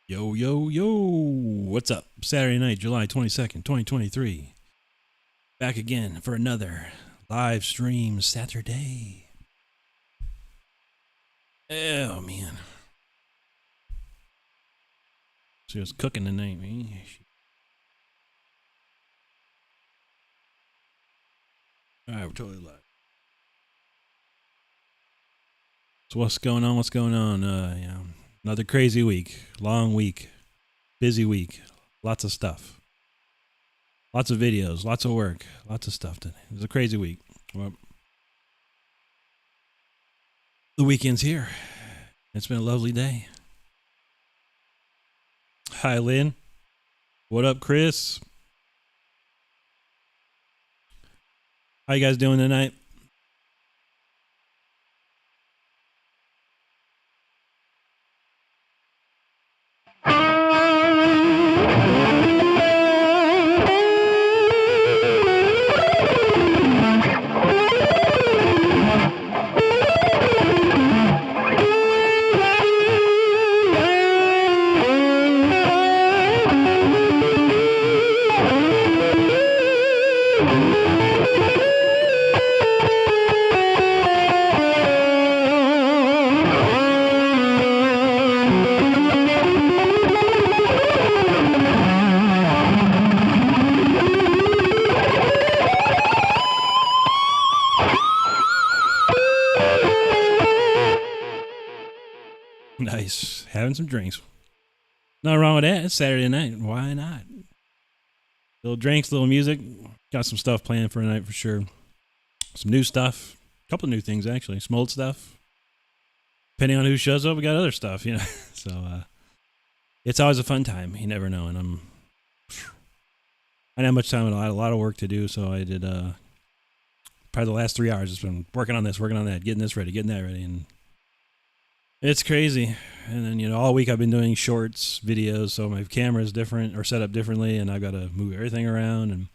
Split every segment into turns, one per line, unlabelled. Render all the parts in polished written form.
Yo, yo, yo. What's up? Saturday night, July 22nd, 2023. Back again for another live stream Saturday. Oh, man. She was cooking tonight, man. All right, we're totally live. So what's going on? Another crazy week, long week, busy week, lots of stuff, lots of videos, lots of work, lots of stuff today. It was a crazy week. Well, the weekend's here. It's been a lovely day. Hi, Lynn. What up, Chris? How you guys doing tonight? Nice. Having some drinks. Nothing wrong with that. It's Saturday night. Why not? Little drinks, little music. Got some stuff planned for tonight for sure. Some new stuff. A couple of new things, actually. Some old stuff. Depending on who shows up, we got other stuff, So, it's always a fun time. You never know. And I didn't have much time. I had a lot of work to do, so I did, probably the last 3 hours, just been working on this, working on that, getting this ready, getting that ready, and it's crazy. And then, all week I've been doing shorts, videos, so my camera is different or set up differently, and I've got to move everything around and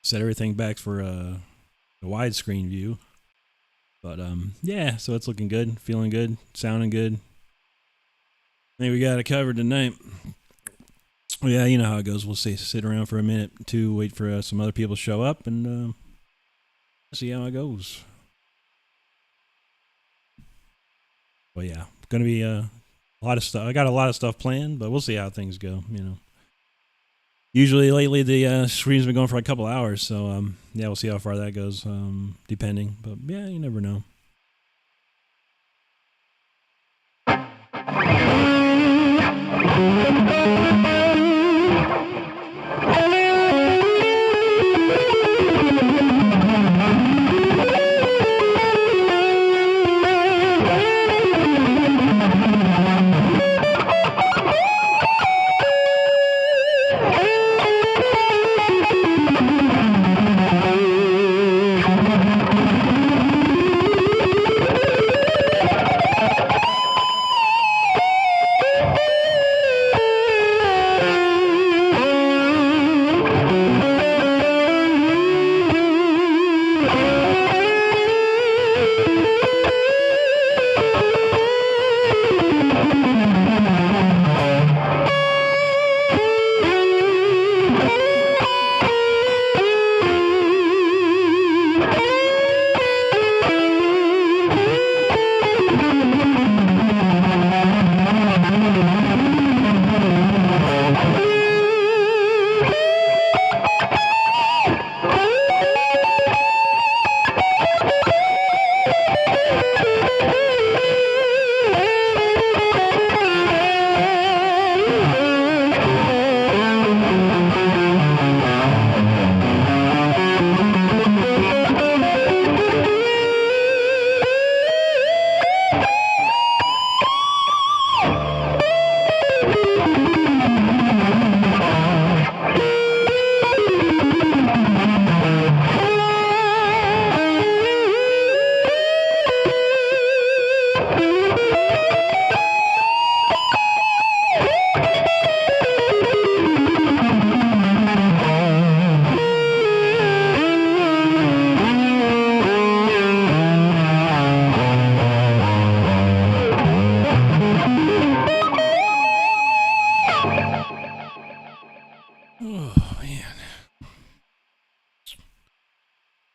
set everything back for the widescreen view. But, yeah, so it's looking good, feeling good, sounding good. I think we got it covered tonight. Yeah, you know how it goes. We'll sit around for a minute, two, wait for some other people to show up, and see how it goes. Well, yeah, going to be a lot of stuff. I got a lot of stuff planned, but we'll see how things go, Usually lately the stream's been going for a couple hours, so yeah, we'll see how far that goes, depending. But yeah, you never know.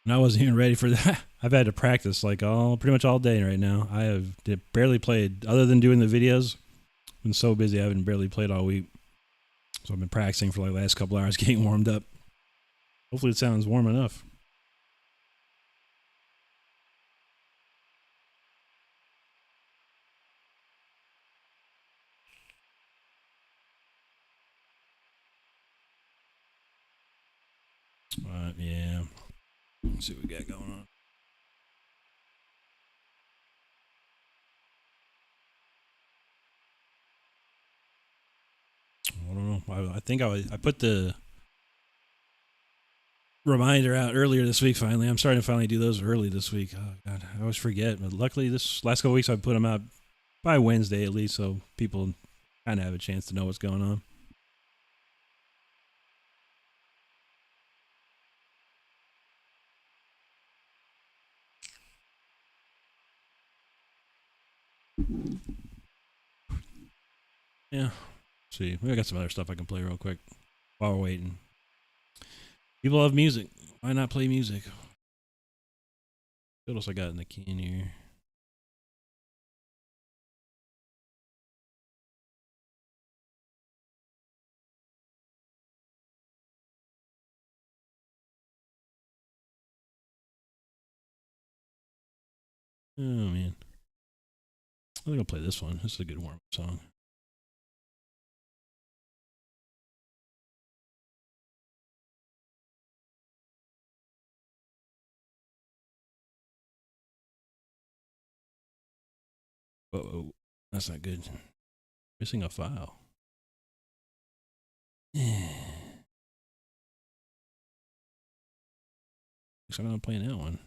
And I wasn't even ready for that. I've had to practice like pretty much all day right now. I have barely played, other than doing the videos. Been so busy, I haven't barely played all week. So I've been practicing for like the last couple hours, getting warmed up. Hopefully it sounds warm enough. Yeah. Let's see what we got going on. I don't know. I think I put the reminder out earlier this week. Finally, I'm starting to finally do those early this week. Oh God, I always forget. But luckily, this last couple weeks I put them out by Wednesday at least, so people kind of have a chance to know what's going on. Yeah. Let's see, maybe I got some other stuff I can play real quick while we're waiting. People love music. Why not play music? What else I got in the can here? Oh man, I think I'll play this one. This is a good warm-up song. Oh, that's not good. Missing a file. Looks like I'm not playing that one.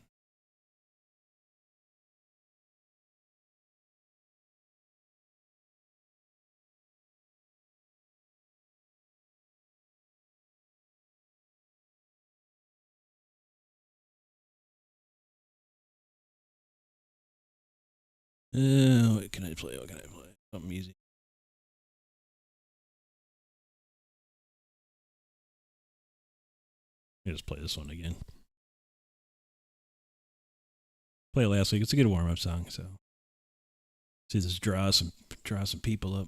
What can I play? What can I play? Something easy. I'll just play this one again. Play it last week. It's a good warm-up song. So see, this draw some people up.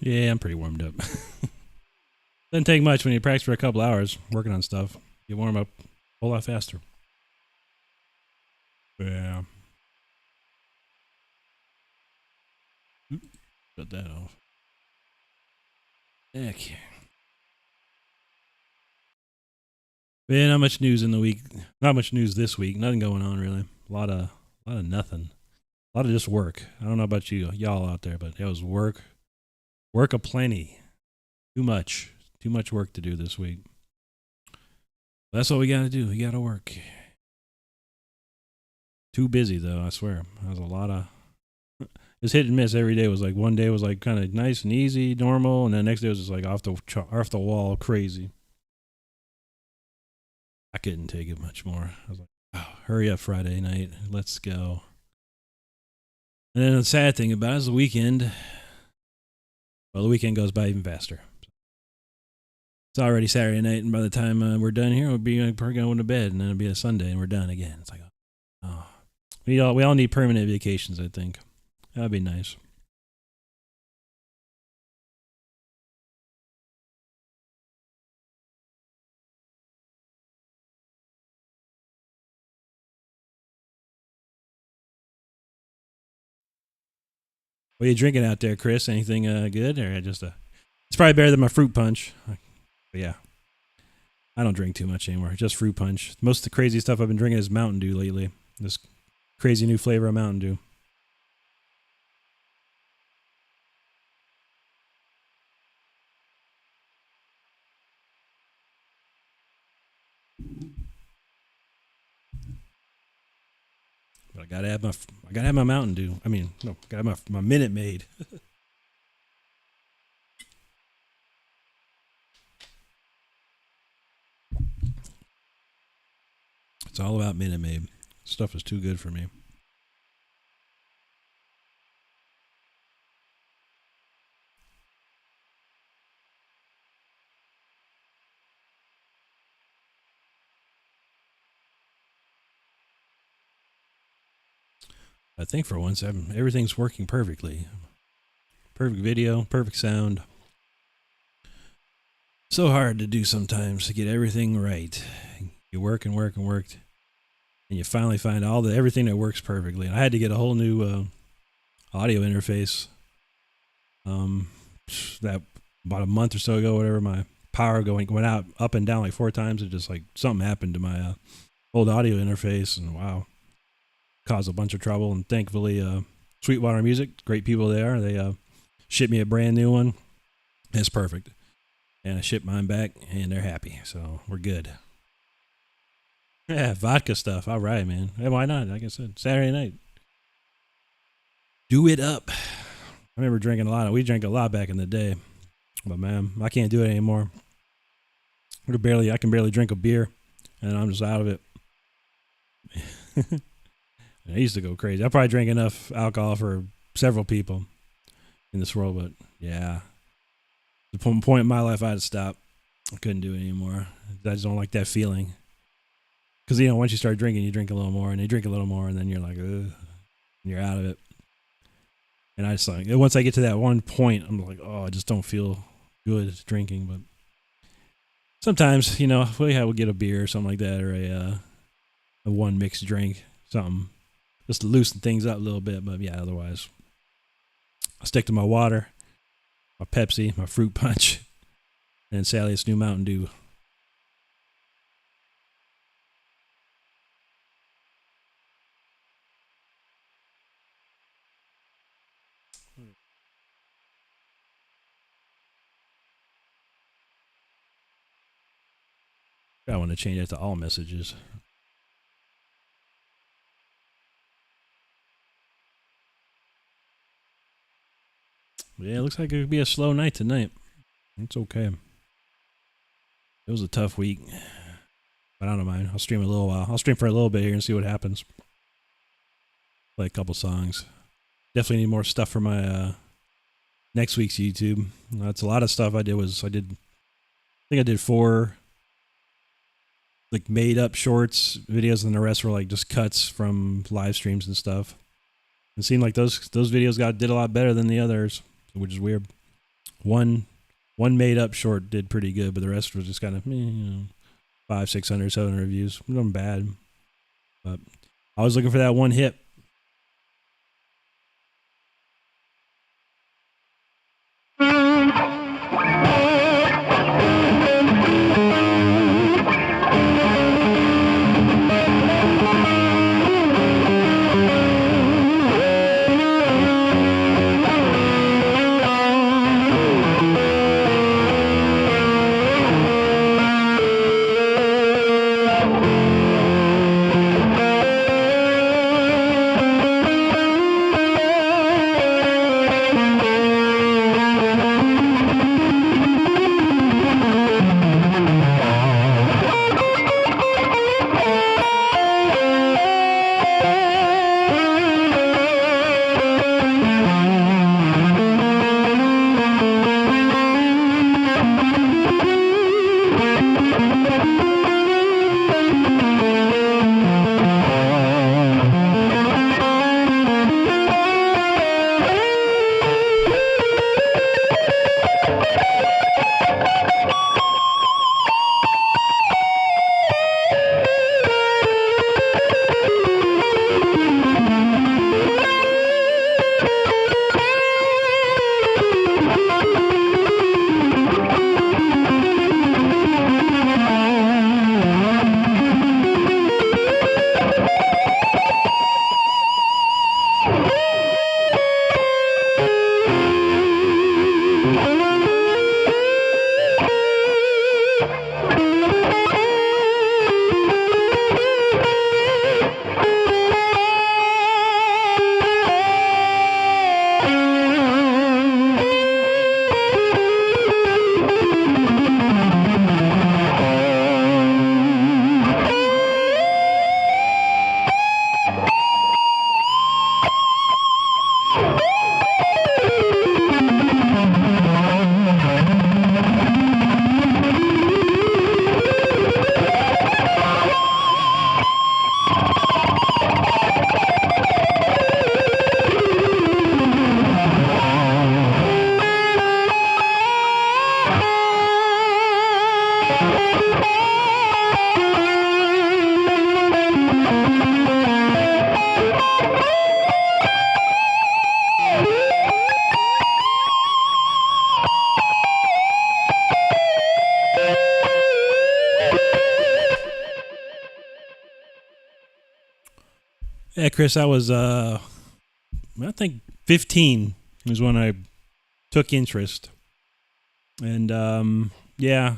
Yeah, I'm pretty warmed up. Doesn't take much when you practice for a couple hours working on stuff. You warm up a whole lot faster. Yeah. Cut that off. Okay. Yeah, not much news in the week. Not much news this week. Nothing going on really. A lot of nothing. A lot of just work. I don't know about y'all out there, but it was work. Work aplenty. Too much work to do this week. That's what we got to do. We got to work. Too busy though. I swear. That was a lot of. It's hit and miss every day. It was like one day was like kind of nice and easy, normal, and then the next day was just like off the wall, crazy. I couldn't take it much more. I was like, oh, hurry up, Friday night. Let's go. And then the sad thing about it is the weekend. Well, the weekend goes by even faster. It's already Saturday night, and by the time we're done here, we'll be going to bed, and then it'll be a Sunday, and we're done again. It's like, oh, we all need permanent vacations. I think that'd be nice. What are you drinking out there, Chris? Anything good, or just a? It's probably better than my fruit punch. But yeah, I don't drink too much anymore. Just fruit punch. Most of the crazy stuff I've been drinking is Mountain Dew lately. This crazy new flavor of Mountain Dew. But I gotta have my Mountain Dew. I mean, no, gotta have my Minute Maid. It's all about Minute Maid. Stuff is too good for me. I think for once, everything's working perfectly. Perfect video, perfect sound. So hard to do sometimes to get everything right. You work and work and work, and you finally find everything that works perfectly. And I had to get a whole new audio interface. That about a month or so ago, whatever, my power went out up and down like 4 times. It just like something happened to my old audio interface, and wow, caused a bunch of trouble. And thankfully, Sweetwater Music, great people there. They shipped me a brand new one. It's perfect, and I shipped mine back, and they're happy, so we're good. Yeah, vodka stuff. All right, man. Hey, why not? Like I said, Saturday night. Do it up. I remember drinking a lot. We drank a lot back in the day, but man, I can't do it anymore. I can barely drink a beer, and I'm just out of it. I used to go crazy. I probably drank enough alcohol for several people in this world, but yeah, the point in my life I had to stop. I couldn't do it anymore. I just don't like that feeling. Because, once you start drinking, you drink a little more, and you drink a little more, and then you're like, ugh, and you're out of it. And I just like, once I get to that one point, I'm like, oh, I just don't feel good drinking. But sometimes, we'll get a beer or something like that, or a one mixed drink, something, just to loosen things up a little bit. But yeah, otherwise, I stick to my water, my Pepsi, my fruit punch, and Sally's new Mountain Dew. I want to change that to all messages. Yeah, it looks like it could be a slow night tonight. It's okay. It was a tough week, but I don't mind. I'll stream a little while. I'll stream for a little bit here and see what happens. Play a couple songs. Definitely need more stuff for my next week's YouTube. That's a lot of stuff I did. I think I did 4 like made up shorts videos, and the rest were like just cuts from live streams and stuff. It seemed like those videos did a lot better than the others, which is weird. One one made up short did pretty good, but the rest was just kind of 500, 600, 700 reviews. Wasn't bad, but I was looking for that one hit. Yeah, Chris, I was I think 15 was when I took interest, and yeah,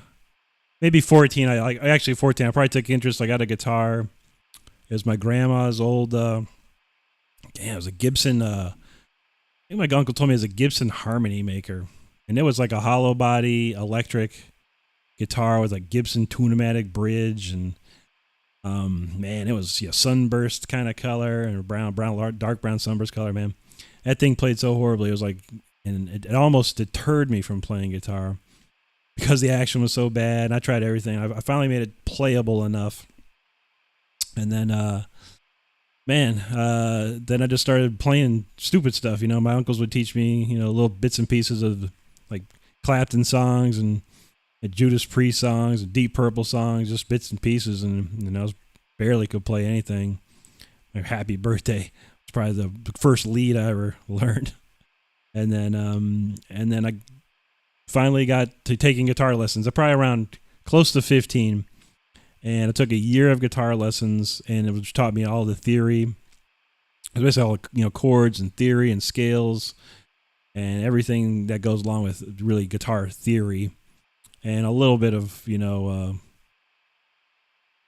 maybe 14. I actually 14. I probably took interest. I got a guitar. It was my grandma's old. It was a Gibson. I think my uncle told me it was a Gibson Harmony Maker, and it was like a hollow body electric guitar with a Gibson Tunematic bridge, and man, it was sunburst kind of color and dark brown sunburst color. Man, that thing played so horribly. It was like, and it almost deterred me from playing guitar because the action was so bad. I tried everything. I finally made it playable enough, and then then I just started playing stupid stuff. My uncles would teach me little bits and pieces of like Clapton songs and Judas Priest songs and Deep Purple songs, just bits and pieces, and I was barely could play anything. Like Happy Birthday was probably the first lead I ever learned, and then I finally got to taking guitar lessons. I probably around close to 15, and I took a year of guitar lessons, and it taught me all the theory, basically all chords and theory and scales, and everything that goes along with really guitar theory. And a little bit of,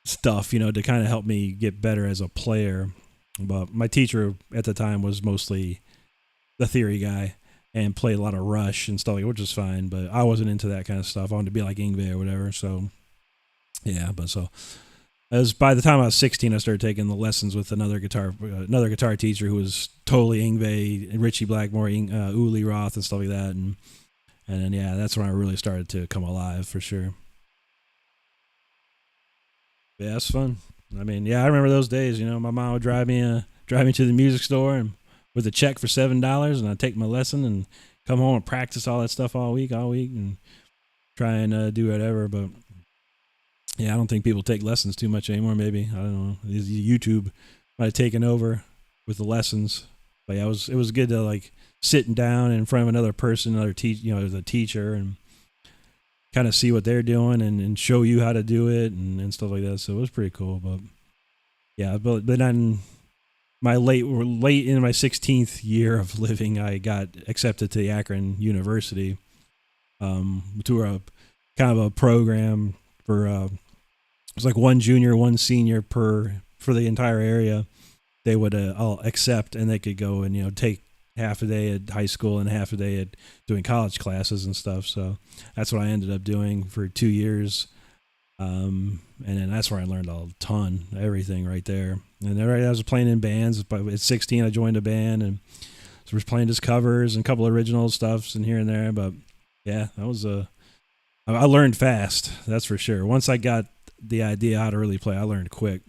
stuff, to kind of help me get better as a player. But my teacher at the time was mostly the theory guy and played a lot of Rush and stuff like that, which is fine. But I wasn't into that kind of stuff. I wanted to be like Yngwie or whatever. So, yeah. But so, as by the time I was 16, I started taking the lessons with another guitar teacher who was totally Yngwie, Richie Blackmore, Uli Roth and stuff like that. And then, yeah, that's when I really started to come alive for sure. Yeah, it's fun. I mean, yeah, I remember those days. My mom would drive me to the music store and with a check for $7, and I'd take my lesson and come home and practice all that stuff all week, and try and do whatever. But yeah, I don't think people take lessons too much anymore. Maybe, I don't know. YouTube might have taken over with the lessons. But yeah, it was good to like sitting down in front of another person, the teacher, and kind of see what they're doing and show you how to do it and stuff like that. So it was pretty cool. But yeah, but then my late in my 16th year of living, I got accepted to the Akron University to a kind of a program for it was like one junior, one senior for the entire area. They would all accept, and they could go and take half a day at high school and half a day at doing college classes and stuff. So that's what I ended up doing for 2 years. And then that's where I learned a ton, everything right there. And then I was playing in bands. But at 16, I joined a band and so was playing just covers and a couple of original stuffs and here and there. But yeah, that was I learned fast. That's for sure. Once I got the idea how to really play, I learned quick.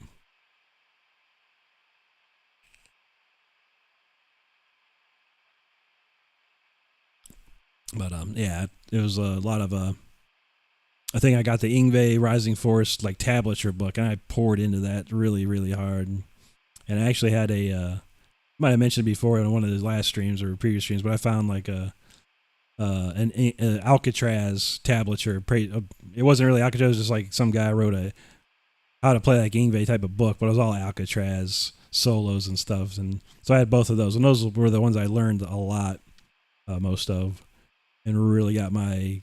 But yeah, it was a lot of I think I got the Yngwie Rising Force like tablature book, and I poured into that really, really hard. And I actually had might have mentioned before in one of the last streams or previous streams, but I found like an Alcatraz tablature. It wasn't really Alcatraz; it was just like some guy wrote a how to play like Yngwie type of book, but it was all Alcatraz solos and stuff. And so I had both of those, and those were the ones I learned a lot, most of, and really got my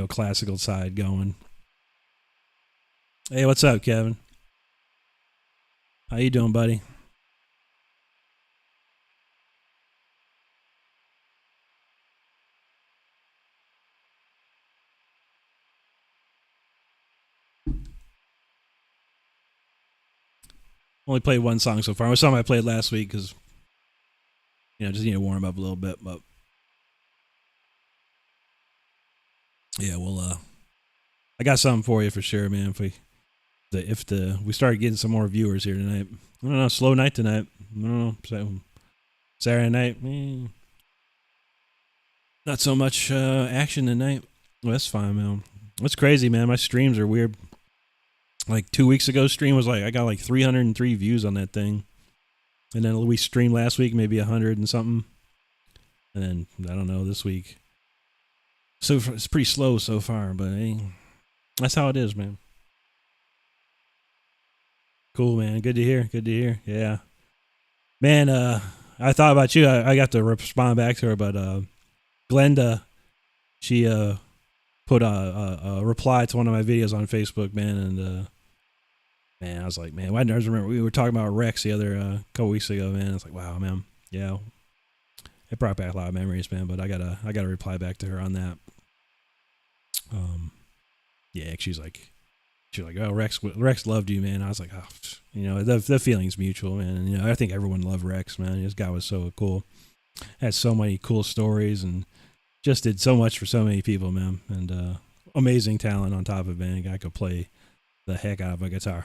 classical side going. Hey, what's up, Kevin? How you doing, buddy? Only played one song so far. It was something I played last week because just need to warm up a little bit. But yeah, well, I got something for you for sure, man. If we started getting some more viewers here tonight, I don't know, slow night tonight. I don't know, Saturday night, not so much action tonight. Well, that's fine, man. That's crazy, man. My streams are weird. Like 2 weeks ago, stream was like I got like 303 views on that thing, and then we streamed last week maybe 100 and something, and then I don't know this week. So it's pretty slow so far, but hey, that's how it is, man. Cool, man. Good to hear. Good to hear. Yeah, man. I thought about you. I got to respond back to her, but Glenda, she put a reply to one of my videos on Facebook, man, and man, I was like, man, I just remember we were talking about Rex the other couple weeks ago, man. It's like, wow, man, yeah, it brought back a lot of memories, man. But I gotta reply back to her on that. Yeah, she's like, oh, Rex loved you, man. I was like, oh, the feeling's mutual, man. And I think everyone loved Rex, man. This guy was so cool, had so many cool stories, and just did so much for so many people, man. And amazing talent on top of it, man. A guy could play the heck out of a guitar.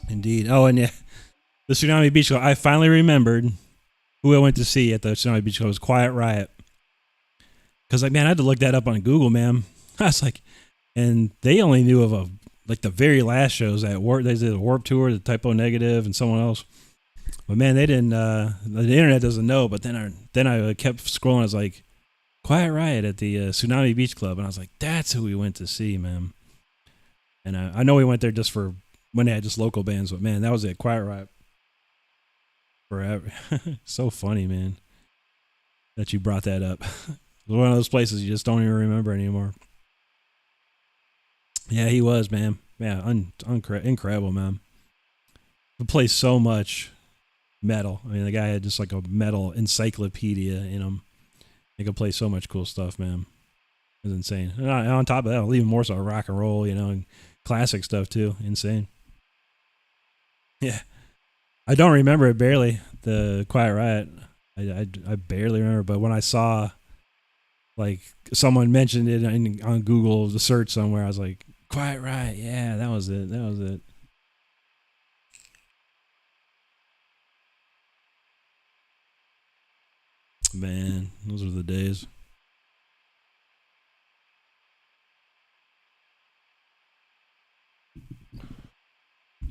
Indeed. Oh, and yeah, the Tsunami Beach Club. I finally remembered who I went to see at the Tsunami Beach Club. It was Quiet Riot. Because, like, man, I had to look that up on Google, man. I was like, and they only knew of the very last shows at Warp. They did a Warp Tour, the Typo Negative, and someone else. But man, they didn't. The internet doesn't know. But then I kept scrolling. I was like, Quiet Riot at the Tsunami Beach Club, and I was like, that's who we went to see, man. And I know we went there just for when they had just local bands, but man, that was it. Quiet Riot. Forever. So funny, man, that you brought that up. One of those places you just don't even remember anymore. Yeah, he was, man. Yeah, incredible, man. He plays so much metal. I mean, the guy had just like a metal encyclopedia in him. He could play so much cool stuff, man. It was insane. And on top of that, even more so rock and roll, and classic stuff too. Insane. Yeah. I don't remember it barely, the Quiet Riot. I barely remember, but when I saw like someone mentioned it on Google, the search somewhere, I was like, Quiet Riot, yeah, that was it. That was it. Man, those were the days.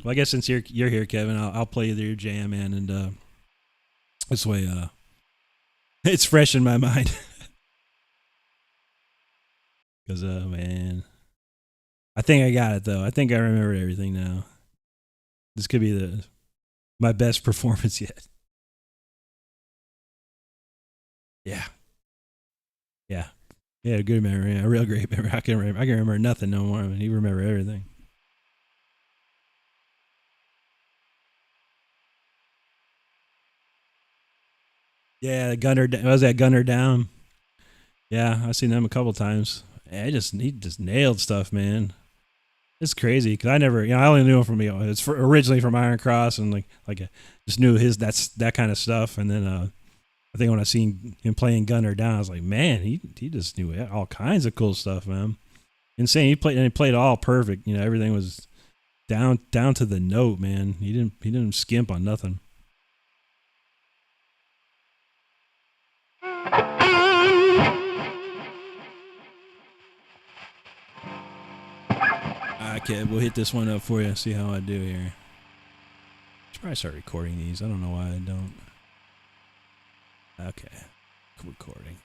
Well, I guess since you're here, Kevin, I'll play your jam, man, and this way, it's fresh in my mind. Cause man, I think I got it though. I think I remember everything now. This could be my best performance yet. Yeah, yeah, yeah. Good memory, yeah, a real great memory. I can remember nothing no more. I mean, you remember everything. Yeah, Gunner. Was that Gunner Down? Yeah, I've seen them a couple times. Yeah, he just nailed stuff, man. It's crazy because I never, I only knew him from originally from Iron Cross and just knew that kind of stuff. And then I think when I seen him playing Gunner Down, I was like, man, he just knew all kinds of cool stuff, man. Insane. He played all perfect. Everything was down to the note, man. He didn't skimp on nothing. Okay, we'll hit this one up for you. See how I do here. Should probably start recording these. I don't know why I don't. Okay, recording.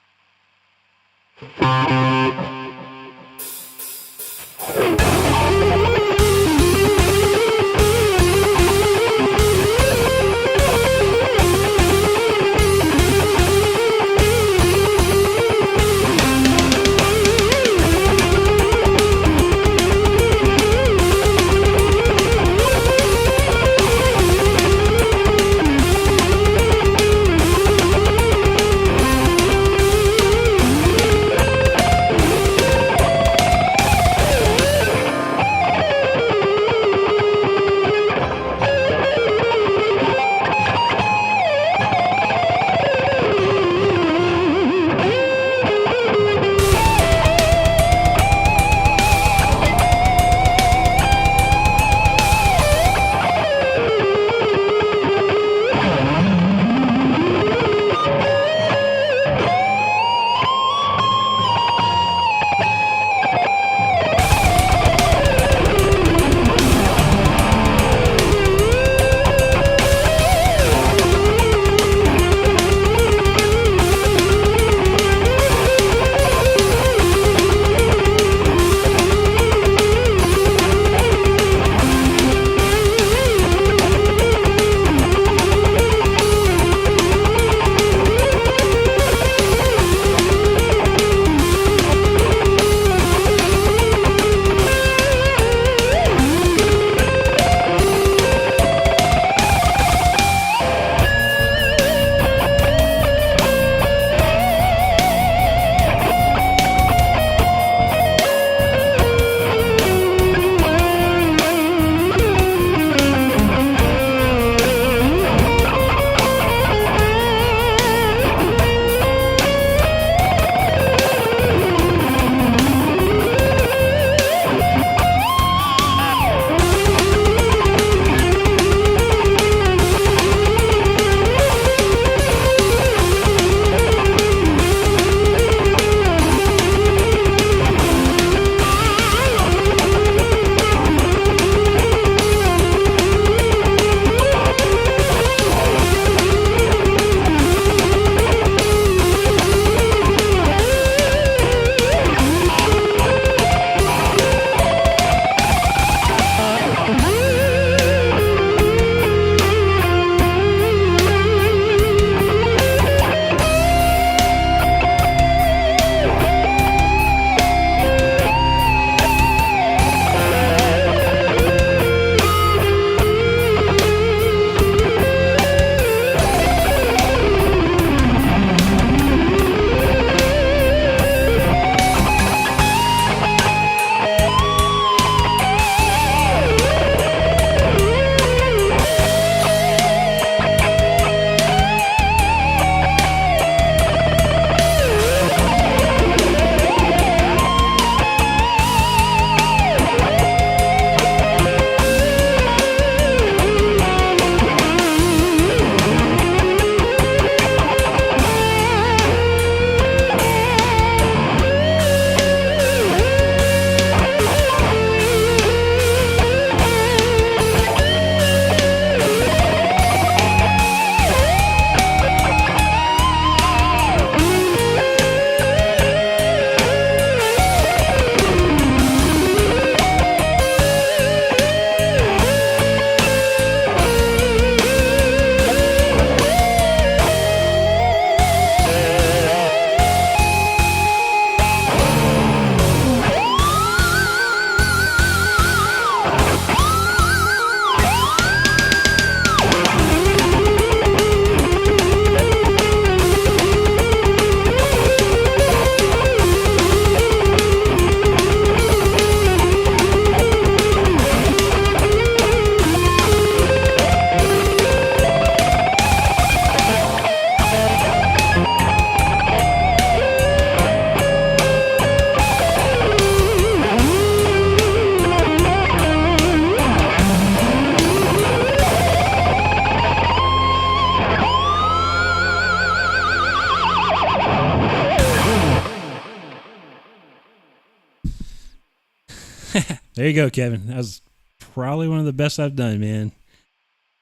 There you go, Kevin. That was probably one of the best I've done, man.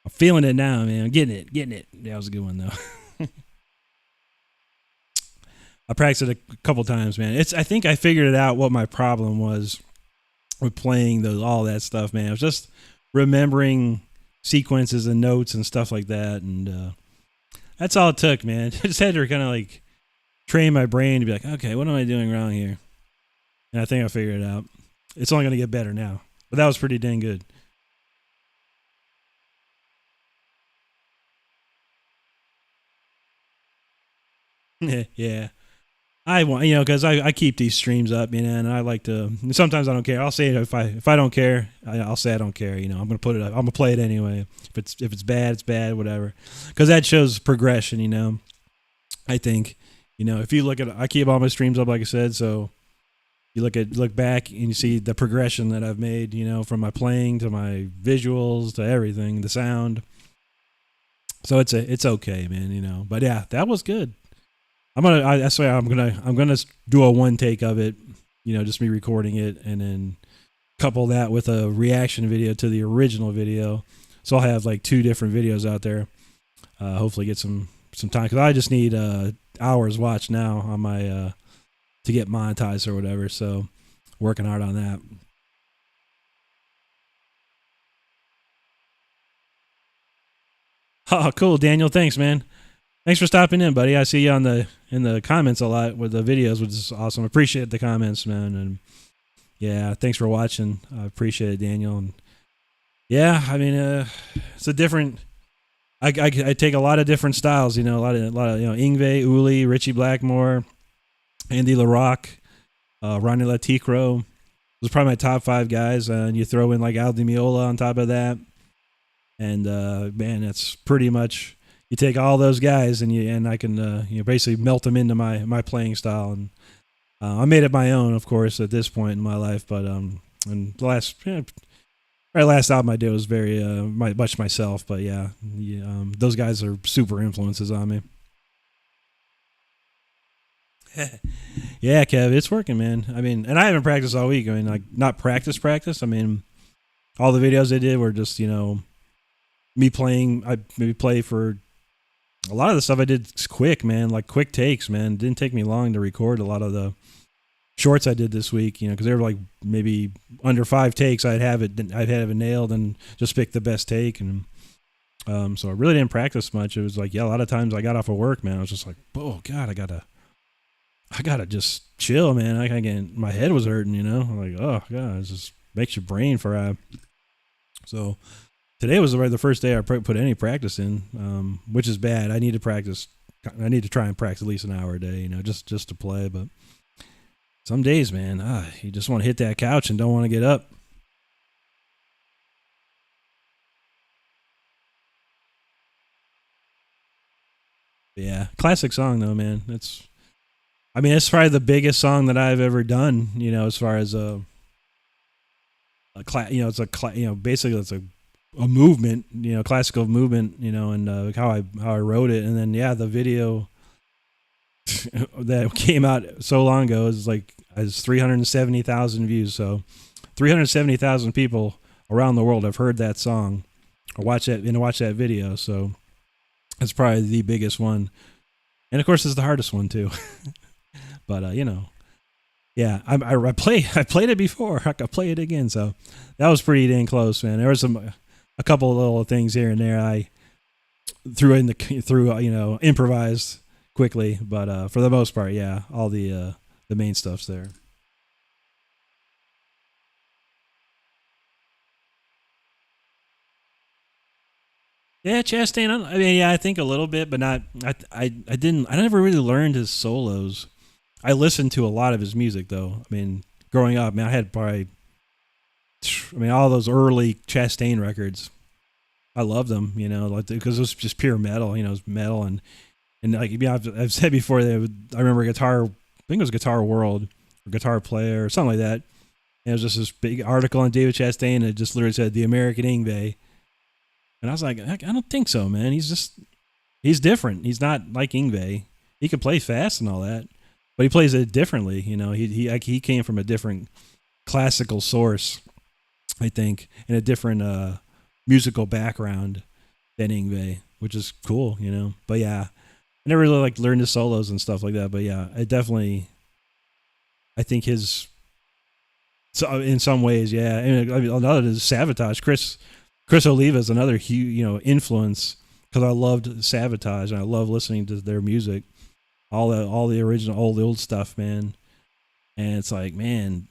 I'm feeling it now, man. I'm getting it, getting it. That was a good one though. I practiced it a couple times, man. I think I figured it out what my problem was with playing all that stuff, man. It was just remembering sequences and notes and stuff like that, and that's all it took, man. I just had to kind of like train my brain to be like, okay, what am I doing wrong here? And I think I figured it out. It's only going to get better now, but that was pretty dang good. Yeah. I want, because I keep these streams up, and I like to. Sometimes I don't care. I'll say it if I don't care, I'll say I don't care. I'm gonna put it up. I'm gonna play it anyway. If it's bad, it's bad. Whatever, because that shows progression. I think, if you look at, I keep all my streams up, like I said. So you look back and you see the progression that I've made. From my playing to my visuals to everything, the sound. So it's okay, man. But yeah, that was good. I swear I'm gonna do a one take of it, just me recording it, and then couple that with a reaction video to the original video. So I'll have like 2 different videos out there. Hopefully get some time, because I just need hours watched now on my to get monetized or whatever. So working hard on that. Oh, cool, Daniel. Thanks, man. Thanks for stopping in, buddy. I see you in the comments a lot with the videos, which is awesome. Appreciate the comments, man. And yeah, thanks for watching. I appreciate it, Daniel. And yeah, I mean, it's a different. I take a lot of different styles. A lot of Yngwie, Uli, Richie Blackmore, Andy LaRock, Ronnie Laticro. Those are probably my top 5 guys. And you throw in like Al Di Meola on top of that, and man, that's pretty much. You take all those guys and I can basically melt them into my playing style, and I made it my own, of course, at this point in my life. But and the last album I did was very much myself. But yeah, those guys are super influences on me. Yeah, Kev, it's working, man. I mean, and I haven't practiced all week. I mean, like not practice. I mean, all the videos I did were just me playing. I maybe play for. A lot of the stuff I did quick, man, like quick takes, man. It didn't take me long to record a lot of the shorts I did this week, because they were like maybe under 5 takes. I'd have it nailed and just pick the best take, and so I really didn't practice much. It was like, yeah, a lot of times I got off of work, man. I was just like, oh God, I gotta just chill, man. My head was hurting, I'm like, oh God, it just makes your brain fry. So. Today was the first day I put any practice in, which is bad. I need to practice. I need to try and practice at least an hour a day, just to play. But some days, man, you just want to hit that couch and don't want to get up. Yeah, classic song though, man. It's probably the biggest song that I've ever done. As far as basically it's a movement, classical movement, and how I wrote it. And then, yeah, the video that came out so long ago has 370,000 views. So 370,000 people around the world have heard that song or watch that video. So it's probably the biggest one. And of course it's the hardest one too. But, yeah, I played it before. I could play it again. So that was pretty dang close, man. There was a couple of little things here and there I threw improvised quickly, but for the most part, yeah, all the main stuff's there. Yeah, Chastain. Yeah, I think a little bit, but not. I didn't. I never really learned his solos. I listened to a lot of his music, though. I mean, growing up, man, I had probably. All those early Chastain records, I loved them, because it was just pure metal, it was metal, and like, I've said before that I remember I think it was Guitar World or Guitar Player or something like that, and it was just this big article on David Chastain, and it just literally said the American Yngwie, and I was like, I don't think so, man. He's different. He's not like Yngwie. He can play fast and all that, but he plays it differently. He came from a different classical source, I think, and a different musical background than Ingve, which is cool, you know. But yeah, I never really like learned the solos and stuff like that. But yeah, I definitely, I think his, so in some ways, yeah. And I mean, another is Savatage. Chris Oliva is another huge, you know, influence because I loved Savatage and I love listening to their music, all the original old stuff, man. And it's like, man,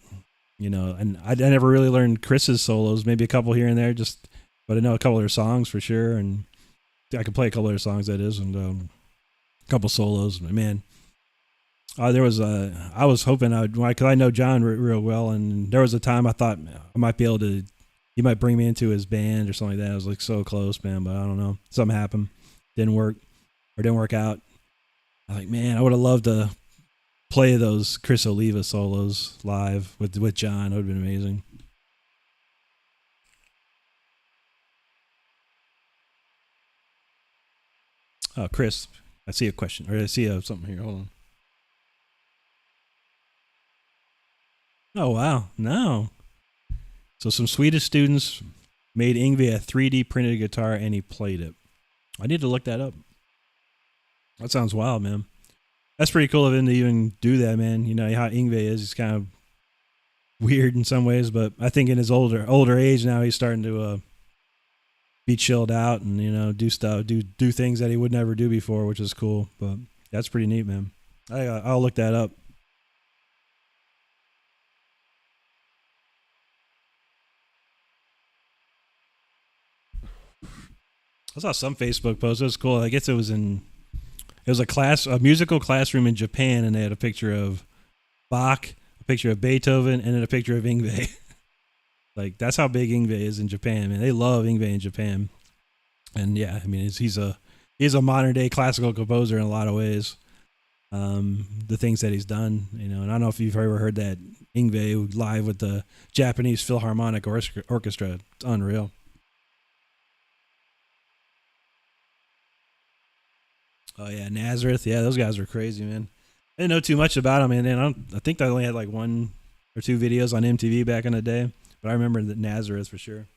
you know, and I never really learned Chris's solos, maybe a couple here and there, just, but I know a couple of their songs for sure, and I could play a couple of their songs, that is, and a couple solos, man. There was I was hoping because I know John real well, and there was a time I thought I might be able to, he might bring me into his band or something like that. I was like so close, man, but I don't know, something happened, didn't work out. I was like, man, I would have loved to play those Chris Oliva solos live with John. It would have been amazing. Oh, Chris, I see a question, or I see something here. Hold on. Oh wow, no. So some Swedish students made Ingve a 3D printed guitar, and he played it. I need to look that up. That sounds wild, man. That's pretty cool of him to even do that, man. You know how Ingve is; he's kind of weird in some ways, but I think in his older age now, he's starting to be chilled out and, you know, do stuff, do things that he would never do before, which is cool. But that's pretty neat, man. I'll look that up. I saw some Facebook post. It was cool. I guess it was a musical classroom in Japan, and they had a picture of Bach, a picture of Beethoven, and then a picture of Ingve. Like, that's how big Ingve is in Japan, man. They love Ingve in Japan. And yeah, I mean, he's a modern day classical composer in a lot of ways. The things that he's done, you know, and I don't know if you've ever heard that Ingve live with the Japanese Philharmonic Orchestra. It's unreal. Oh yeah, Nazareth. Yeah, those guys were crazy, man. I didn't know too much about them, and then I think they only had like one or two videos on MTV back in the day, but I remember the Nazareth for sure.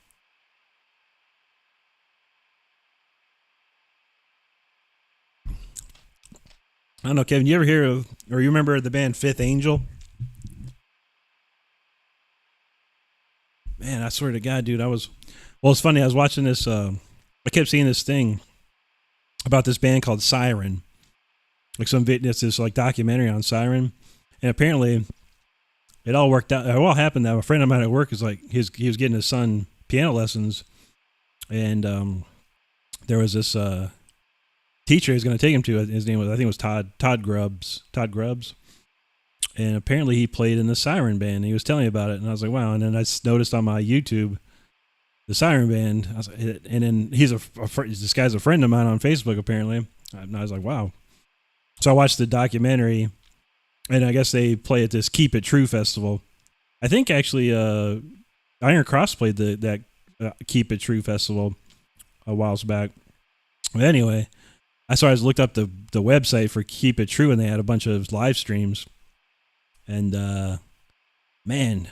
I don't know, Kevin. You ever hear of, or you remember the band Fifth Angel? Man, I swear to God, dude, Well, it's funny. I was watching this. I kept seeing this thing about this band called Siren, like it's this like documentary on Siren, and apparently it all worked out. It all happened that a friend of mine at work is like he was getting his son piano lessons, and there was this teacher he was going to take him to. His name was, I think it was Todd Grubbs, and apparently he played in the Siren band. He was telling me about it, and I was like, wow. And then I noticed on my YouTube the Siren band. I was like, and then this guy's a friend of mine on Facebook apparently. And I was like, wow. So I watched the documentary, and I guess they play at this Keep It True festival. I think actually Iron Cross played that Keep It True festival a while back. But anyway, I looked up the website for Keep It True, and they had a bunch of live streams. And man,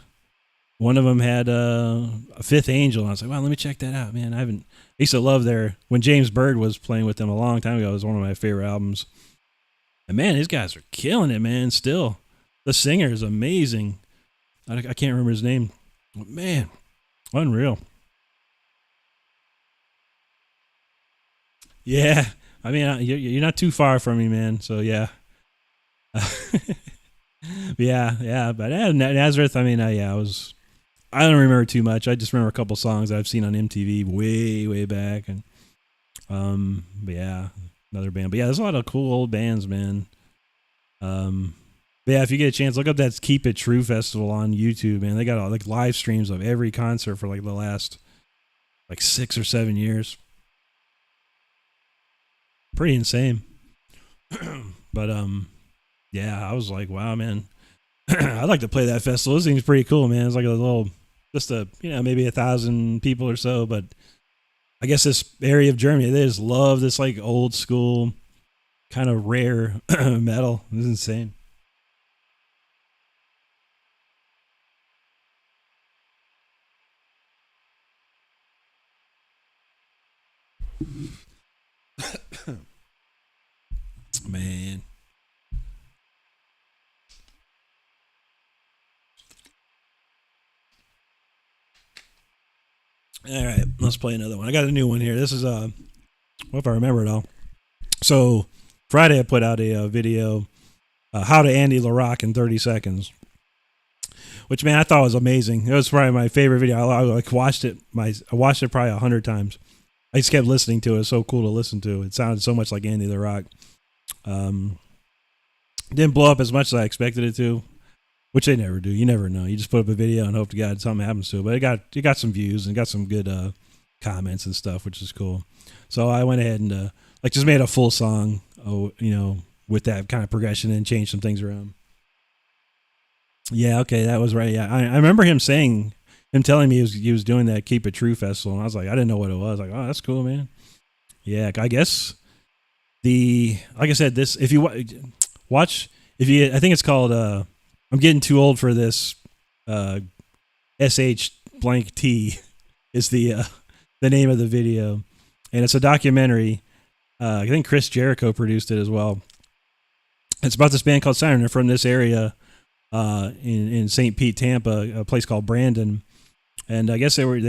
one of them had a Fifth Angel, and I was like, "Wow, let me check that out, man." I used to love when James Bird was playing with them a long time ago. It was one of my favorite albums. And man, these guys are killing it, man. Still, the singer is amazing. I can't remember his name, but man, unreal. Yeah, I mean, you're not too far from me, man. So yeah. Yeah, but Nazareth. I mean, yeah, I don't remember too much. I just remember a couple songs I've seen on MTV way back, and but yeah, another band. But yeah, there's a lot of cool old bands, man. But yeah, if you get a chance, look up that Keep It True festival on YouTube, man. They got like live streams of every concert for like the last like 6 or 7 years. Pretty insane. But yeah, I was like, wow, man. I'd like to play that festival. This thing's pretty cool, man. It's like a little, just maybe 1,000 people or so. But I guess this area of Germany, they just love this like old school kind of rare metal. It's insane. Man. All right, let's play another one. I got a new one here. This is what if I remember it all? So Friday I put out a video, how to Andy LaRock in 30 seconds, which man I thought was amazing. It was probably my favorite video. I like watched it. I watched it probably 100 times. I just kept listening to it. It was so cool to listen to. It sounded so much like Andy LaRock. Didn't blow up as much as I expected it to, which they never do. You never know. You just put up a video and hope to God something happens to it. But it got some views and got some good comments and stuff, which is cool. So I went ahead and like just made a full song, with that kind of progression and changed some things around. Yeah, okay, that was right. Yeah, I remember him telling me he was doing that Keep It True festival, and I was like, I didn't know what it was. Like, oh, that's cool, man. Yeah, I guess like I said, this if you watch I think it's called I'm getting too old for this. SH blank T is the name of the video, and it's a documentary. I think Chris Jericho produced it as well. It's about this band called Siren. They're from this area in St. Pete, Tampa, a place called Brandon, and I guess I don't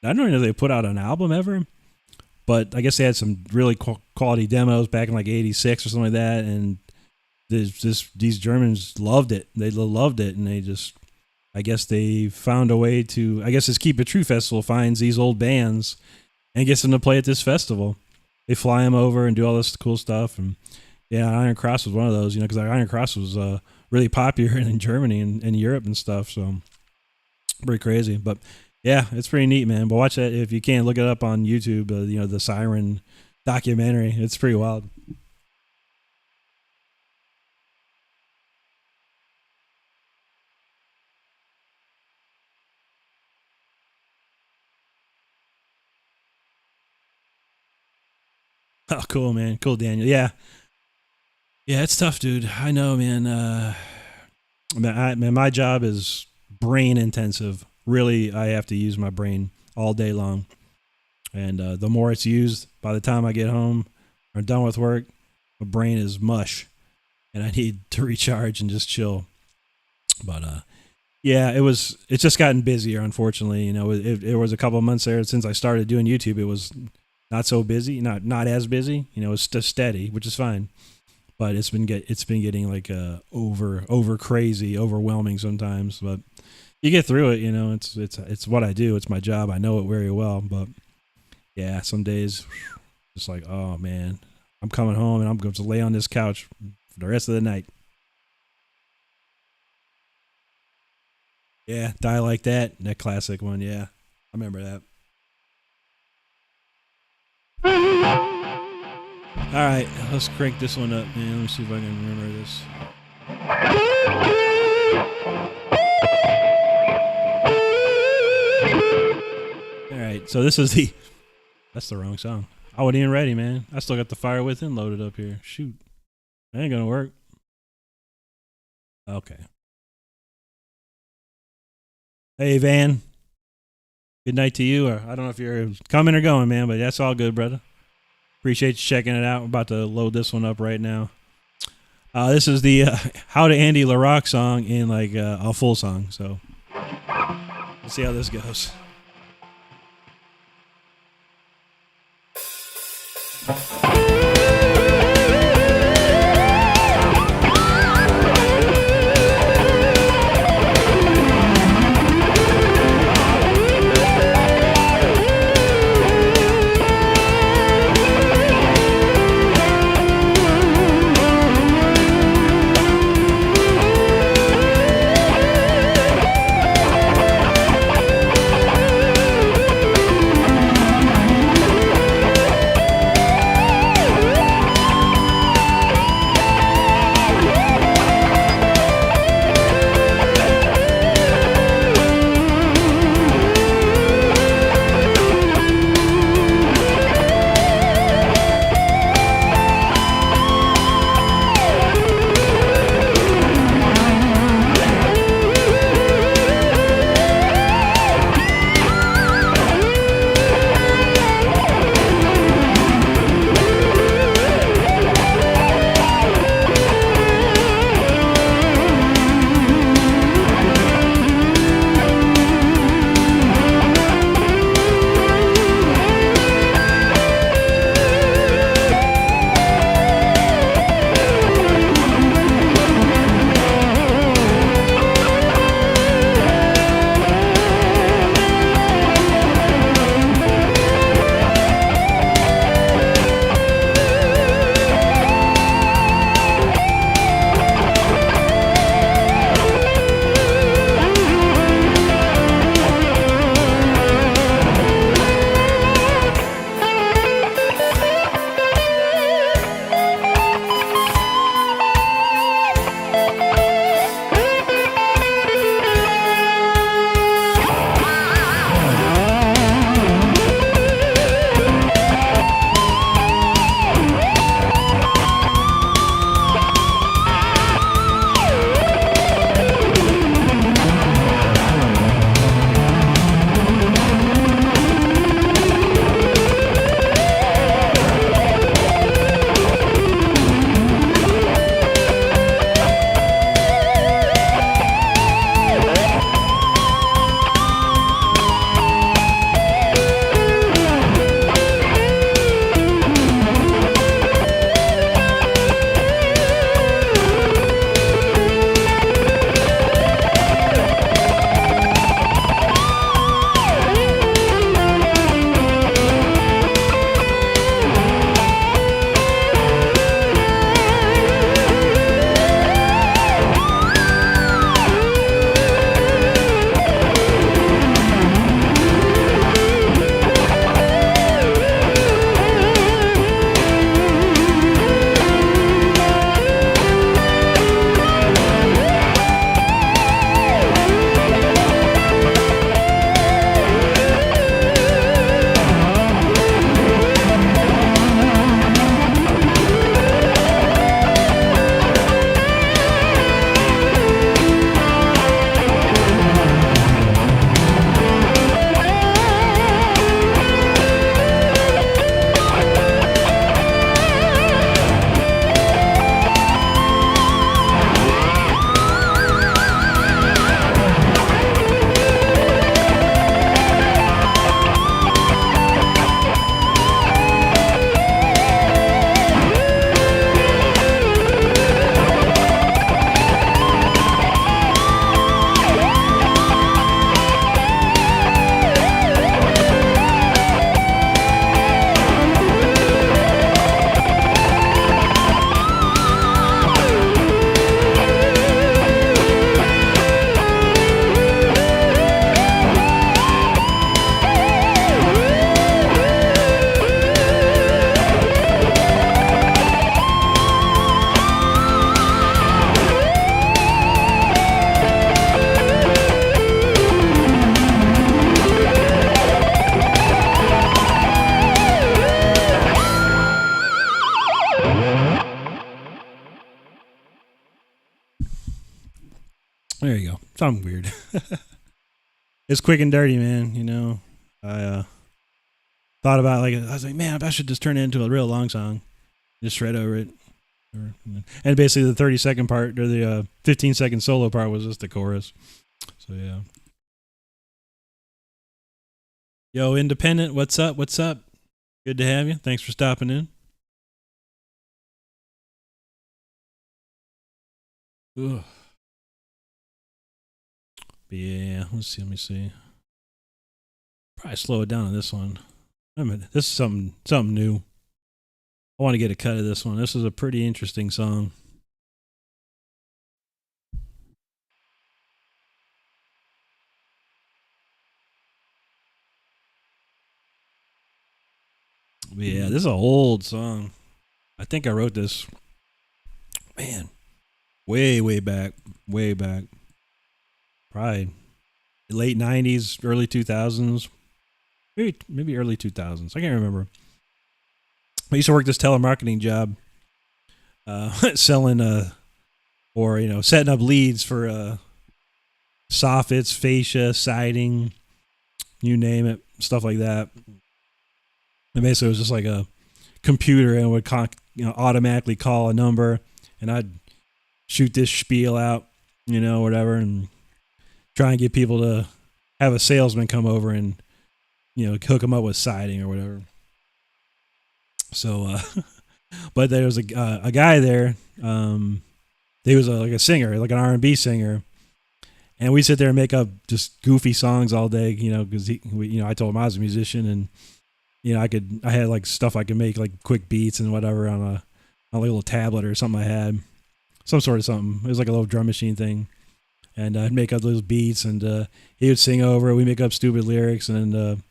know if they put out an album ever, but I guess they had some really quality demos back in like '86 or something like that, and these Germans loved it. They loved it, and I guess they found a way to. I guess this Keep It True festival finds these old bands and gets them to play at this festival. They fly them over and do all this cool stuff, and yeah, Iron Cross was one of those. Because Iron Cross was really popular in Germany and Europe and stuff. So pretty crazy, but yeah, it's pretty neat, man. But watch that if you can. Look it up on YouTube. The Siren documentary. It's pretty wild. Oh, cool, man. Cool, Daniel. Yeah. Yeah, it's tough, dude. I know, man. My job is brain intensive. Really, I have to use my brain all day long. And the more it's used, by the time I get home or done with work, my brain is mush. And I need to recharge and just chill. But, yeah, it's just gotten busier, unfortunately. It was a couple of months there since I started doing YouTube. It was not so busy, not as busy. It's just steady, which is fine. But it's been getting like over crazy, overwhelming sometimes. But you get through it. It's what I do. It's my job. I know it very well. But yeah, some days, just like, oh man, I'm coming home and I'm going to lay on this couch for the rest of the night. Yeah, Die Like That classic one. Yeah, I remember that. All right, let's crank this one up, man. Let me see if I can remember this. All right, so this is that's the wrong song. I wasn't even ready, man. I still got the Fire Within loaded up here. Shoot. That ain't gonna work. Okay. Hey, Van. Good night to you. Or I don't know if you're coming or going, man, but that's all good, brother. Appreciate you checking it out. I'm about to load this one up right now. This is the How to Andy LaRock song in like a full song. So let's see how this goes. There you go. Something weird. It's quick and dirty, man. I thought about like I was like, man, I should just turn it into a real long song, just shred over it. And basically, the 30-second part or the 15-second solo part was just the chorus. So yeah. Yo, Independent, what's up? What's up? Good to have you. Thanks for stopping in. Ugh. But yeah, let's see. Let me see. Probably slow it down on this one. This is something new. I want to get a cut of this one. This is a pretty interesting song. But yeah, this is an old song. I think I wrote this, man, way back, probably late '90s, early 2000s, maybe early 2000s. I can't remember. I used to work this telemarketing job, selling or setting up leads for soffits, fascia, siding, you name it, stuff like that. And basically, it was just like a computer, and it would automatically call a number, and I'd shoot this spiel out, whatever, and try and get people to have a salesman come over and hook them up with siding or whatever. So, but there was a guy there. He was like a singer, like an R&B singer, and we sit there and make up just goofy songs all day, because I told him I was a musician, and I had like stuff I could make, like quick beats and whatever on a little tablet or something I had, some sort of something. It was like a little drum machine thing, and I'd make up those beats, and he would sing over it. We make up stupid lyrics, and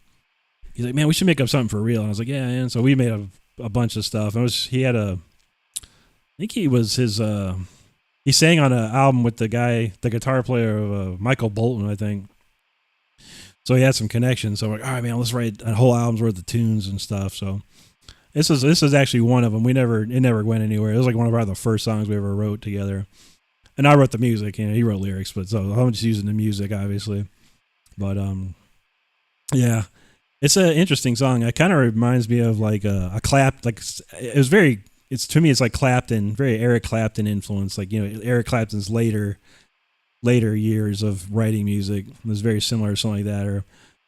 he's like, "Man, we should make up something for real." And I was like, "Yeah." And so we made a bunch of stuff. I think he sang on an album with the guitar player of Michael Bolton, I think. So he had some connections. So I'm like, all right, man, let's write a whole album's worth of tunes and stuff. So this is actually one of them. It never went anywhere. It was like one of the first songs we ever wrote together. And I wrote the music, he wrote lyrics, but so I'm just using the music, obviously. But yeah, it's an interesting song. It kind of reminds me of like a Clapton. Like to me, it's like Clapton, very Eric Clapton influence. Like Eric Clapton's later years of writing music was very similar to something like that, or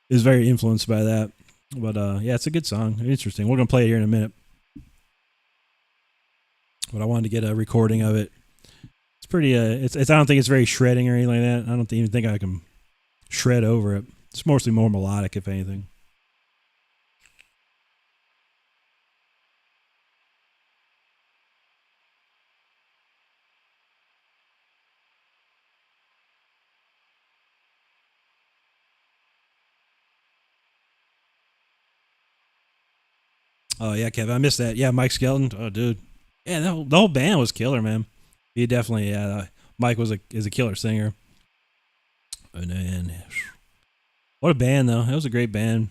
is very influenced by that. But yeah, it's a good song. Interesting. We're gonna play it here in a minute. But I wanted to get a recording of it. It's pretty. I don't think it's very shredding or anything like that. I don't even think I can shred over it. It's mostly more melodic, if anything. Oh yeah, Kevin, I missed that. Yeah, Mike Skelton. Oh, dude. Yeah, the whole band was killer, man. He definitely. Mike is a killer singer. And then, what a band though. That was a great band.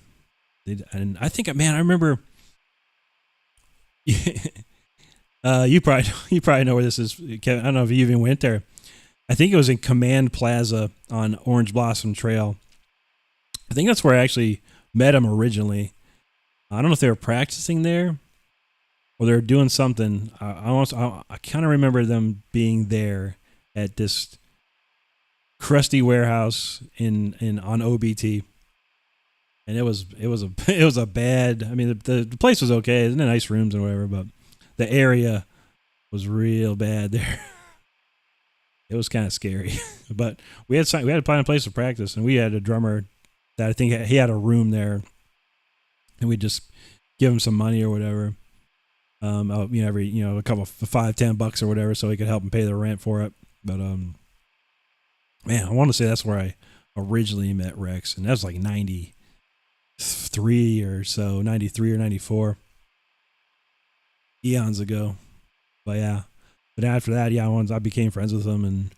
And I think, man, I remember. You probably know where this is, Kevin. I don't know if you even went there. I think it was in Command Plaza on Orange Blossom Trail. I think that's where I actually met him originally. I don't know if they were practicing there or they were doing something. I kind of remember them being there at this crusty warehouse on OBT, and it was a bad. I mean, the place was okay, isn't it? Nice rooms and whatever, but the area was real bad there. It was kind of scary, but we had to find a place to practice, and we had a drummer that I think he had a room there, and we'd just give him some money or whatever. Every a couple $5-10 or whatever, so he could help him pay the rent for it. But man, I want to say that's where I originally met Rex, and that was like 93 or so, 93 or 94, eons ago. But yeah, but after that, yeah, I became friends with him and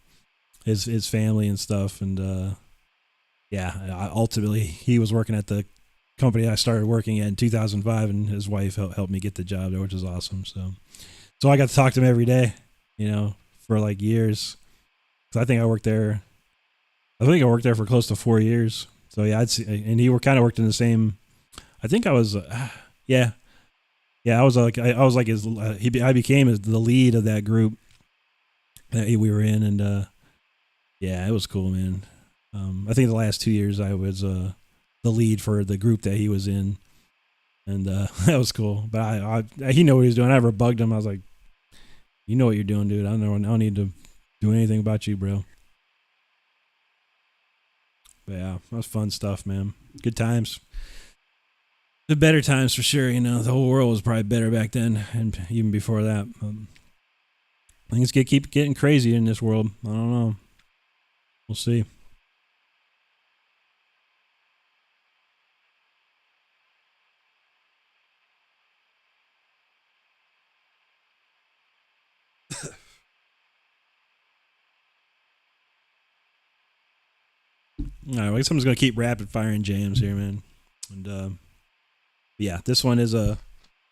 his family and stuff, and ultimately he was working at the company I started working at in 2005, and his wife helped me get the job there, which is awesome. So I got to talk to him every day, for like years. Cause I think I worked there I think I worked there for close to 4 years. So yeah, I'd see, and he were kind of worked in the same. I think I was, yeah, yeah. I was like his. I became the lead of that group that we were in, and yeah, it was cool, man. I think the last 2 years I was the lead for the group that he was in, and that was cool. But he knew what he was doing. I never bugged him. I was like, you know what you're doing, dude. I don't need to do anything about you, bro. But yeah, that was fun stuff, man. Good times. The better times for sure. You know, the whole world was probably better back then, and even before that. Things keep getting crazy in this world. I don't know. We'll see. All right, I guess I'm just gonna keep rapid firing jams here, man. And yeah, this one is a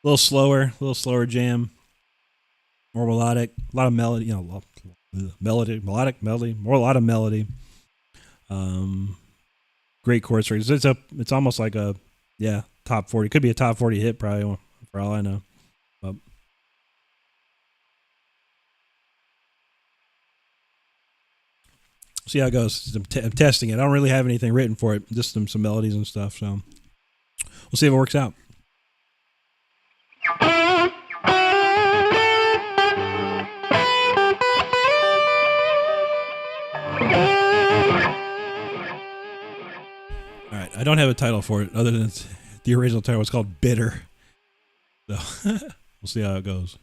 little slower jam, more melodic, a lot of melody, you know, melodic melody, more a lot of melody. Great chord strings. It's almost like a top 40. Could be a top 40 hit probably for all I know. But see how it goes. I'm testing it. I don't really have anything written for it, just some melodies and stuff. So we'll see if it works out. All right, I don't have a title for it other than the original title was called Bitter. So we'll see how it goes.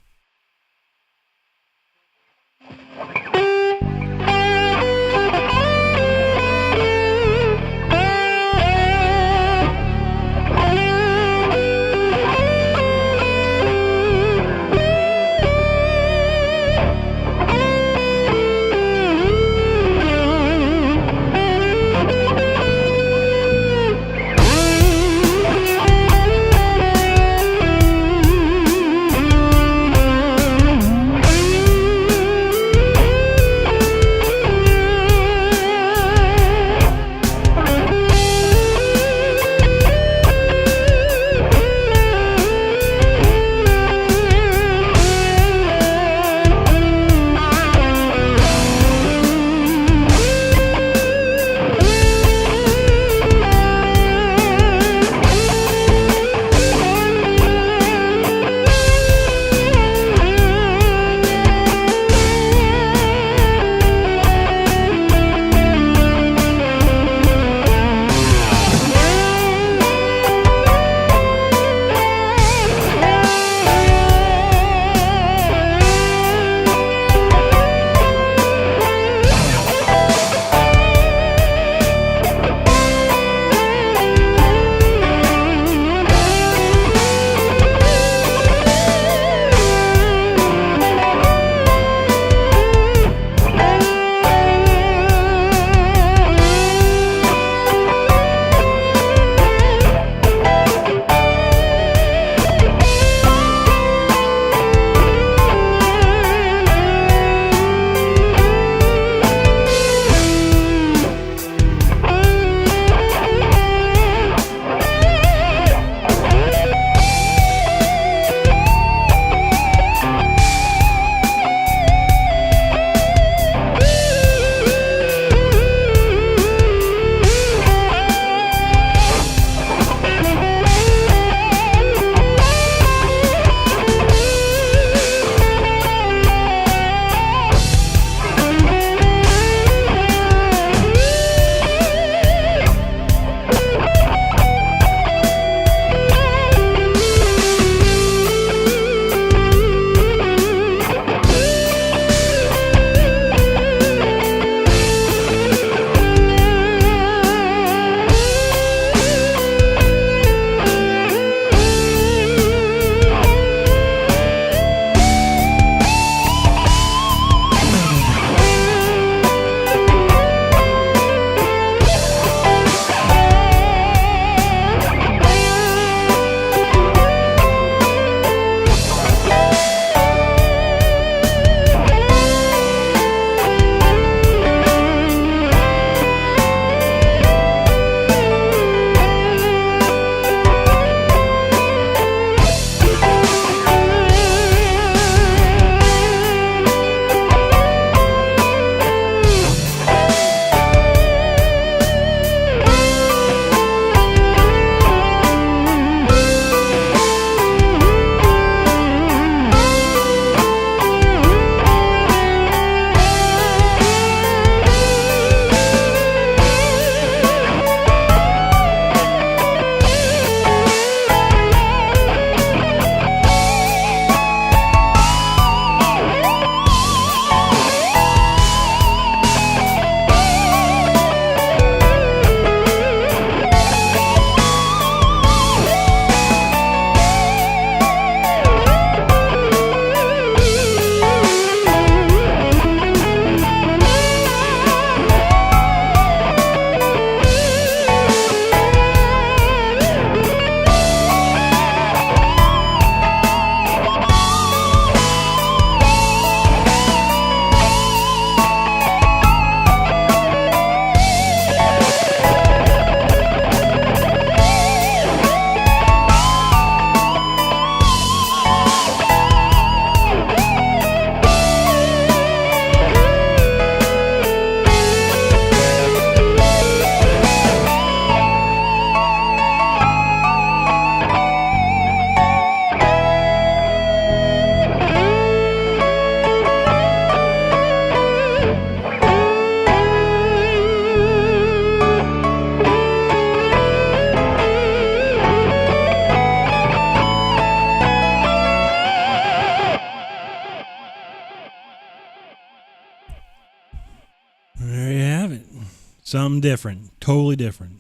Something different. Totally different.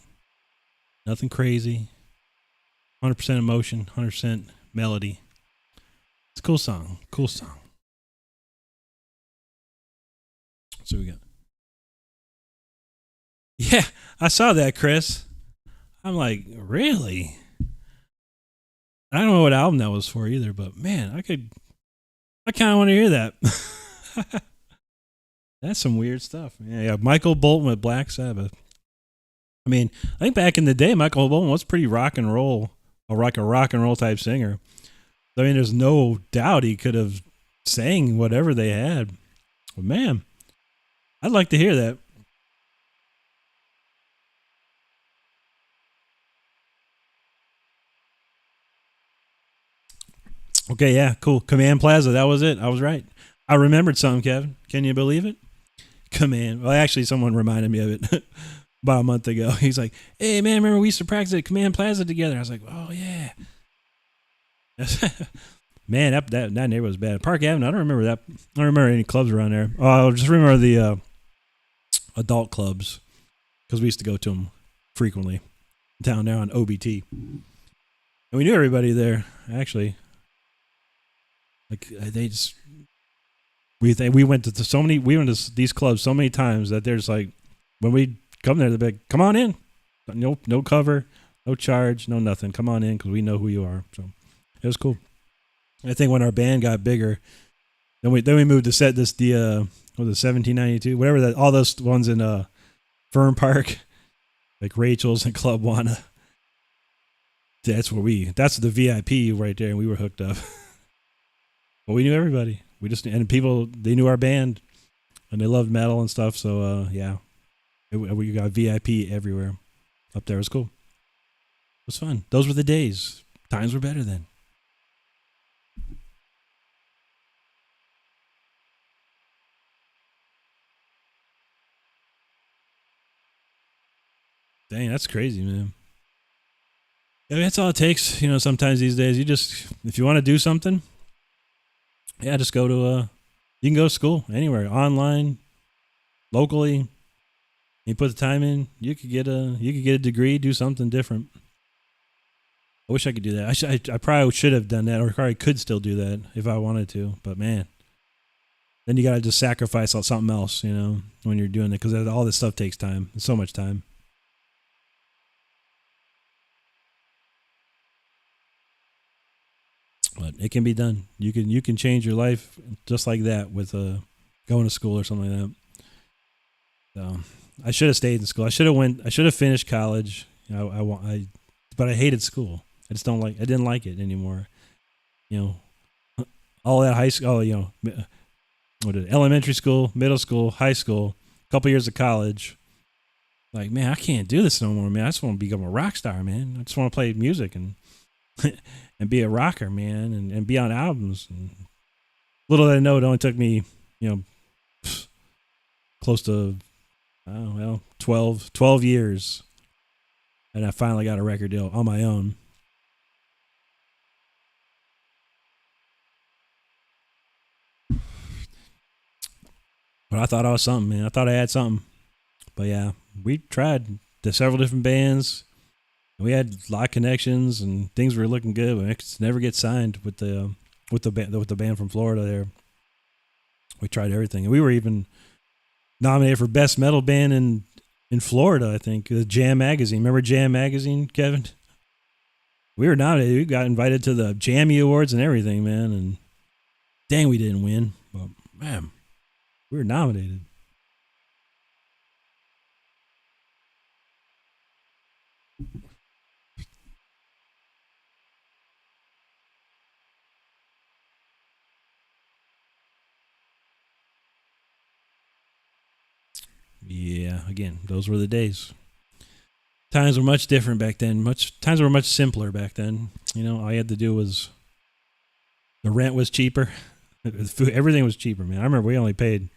Nothing crazy. 100% emotion. 100% melody. It's a cool song. Cool song. So we got. Yeah, I saw that, Chris. I'm like, really? I don't know what album that was for either, but man, I kind of want to hear that. That's some weird stuff. Yeah, Michael Bolton with Black Sabbath. I mean, I think back in the day, Michael Bolton was pretty rock and roll, a rock and roll type singer. I mean, there's no doubt he could have sang whatever they had. But man, I'd like to hear that. Okay, yeah, cool. Command Plaza, that was it. I was right. I remembered something, Kevin. Can you believe it? Command. Well, actually, someone reminded me of it about a month ago. He's like, "Hey, man, remember we used to practice at Command Plaza together?" I was like, "Oh yeah." Man, that neighborhood was bad. Park Avenue. I don't remember that. I don't remember any clubs around there. Oh, I just remember the adult clubs because we used to go to them frequently down there on OBT, and we knew everybody there. Actually, like they just we went to these clubs so many times that there's like when we come there, they're like, "Come on in, no cover, no charge, no nothing. Come on in because we know who you are." So it was cool. I think when our band got bigger, then we moved to set this the was it 1792 whatever that all those ones in Fern Park, like Rachel's and Club Wana. That's the VIP right there, and we were hooked up. But we knew everybody. And people, they knew our band, and they loved metal and stuff. So yeah, we got VIP everywhere up there. It was cool. It was fun. Those were the days. Times were better then. Dang, that's crazy, man. I mean, that's all it takes. Sometimes these days, if you want to do something, yeah, just go to you can go to school anywhere, online, locally. You put the time in, you could get a degree, do something different. I wish I could do that. I probably should have done that, or probably could still do that if I wanted to. But man, then you got to just sacrifice something else, when you're doing it, because all this stuff takes time. It's so much time. But it can be done. You can change your life just like that with going to school or something like that. So I should have stayed in school. I should have finished college. But I hated school. I didn't like it anymore. All that high school. Elementary school, middle school, high school, a couple years of college. Like, man, I can't do this no more, man. I just want to become a rock star, man. I just want to play music and and be a rocker, man, and be on albums. And little did I know, it only took me, close to, 12 years. And I finally got a record deal on my own. But I thought I was something, man. I thought I had something. But yeah, we tried several different bands. We had a lot of connections and things were looking good, but it never get signed with the band from Florida there. We tried everything. And we were even nominated for Best Metal Band in Florida, I think. The Jam Magazine. Remember Jam Magazine, Kevin? We were nominated. We got invited to the Jammy Awards and everything, man. And dang, we didn't win. But man, we were nominated. Yeah, again, those were the days. Times were much different back then. Times were much simpler back then. All you had to do was the rent was cheaper. Everything was cheaper, man. I remember we only paid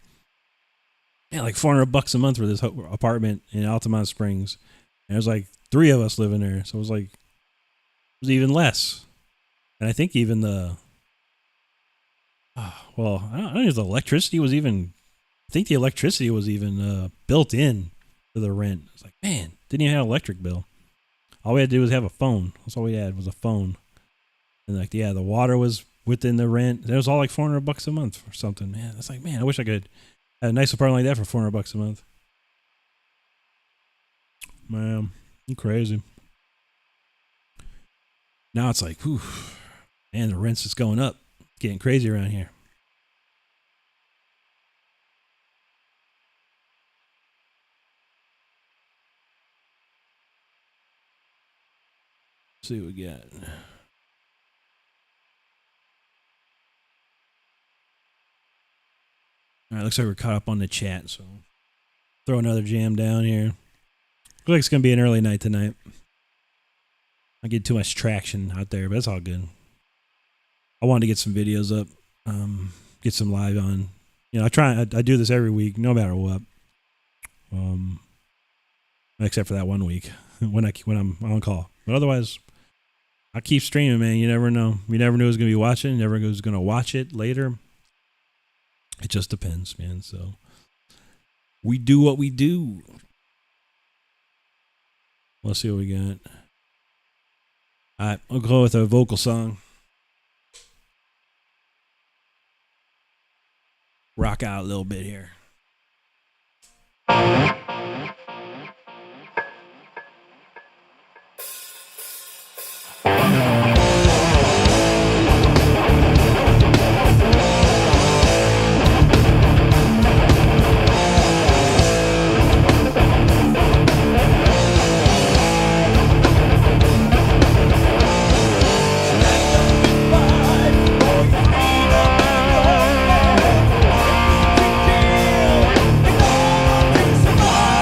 like $400 a month for this apartment in Altamont Springs. And there was like 3 of us living there, so it was even less. And I think even I don't know if the electricity was even. I think the electricity was even built in to the rent. It's like, man, didn't even have an electric bill. All we had to do was have a phone. That's all we had was a phone. And like, yeah, the water was within the rent. It was all like $400 a month or something, man. It's like, man, I wish I could have a nice apartment like that for $400 a month. Man, I'm crazy. Now it's like, whew, man, the rent's just going up. It's getting crazy around here. Let's see what we got. All right, looks like we're caught up on the chat, so throw another jam down here. Looks like it's going to be an early night tonight. I get too much traction out there, but it's all good. I wanted to get some videos up, get some live on. You know, I do this every week, no matter what. Except for that one week when I'm on call. But otherwise, I keep streaming, man. You never know. You never know who's going to be watching. You never know who's going to watch it later. It just depends, man. So we do what we do. Let's see what we got. All right, I'll go with a vocal song. Rock out a little bit here.
Survive.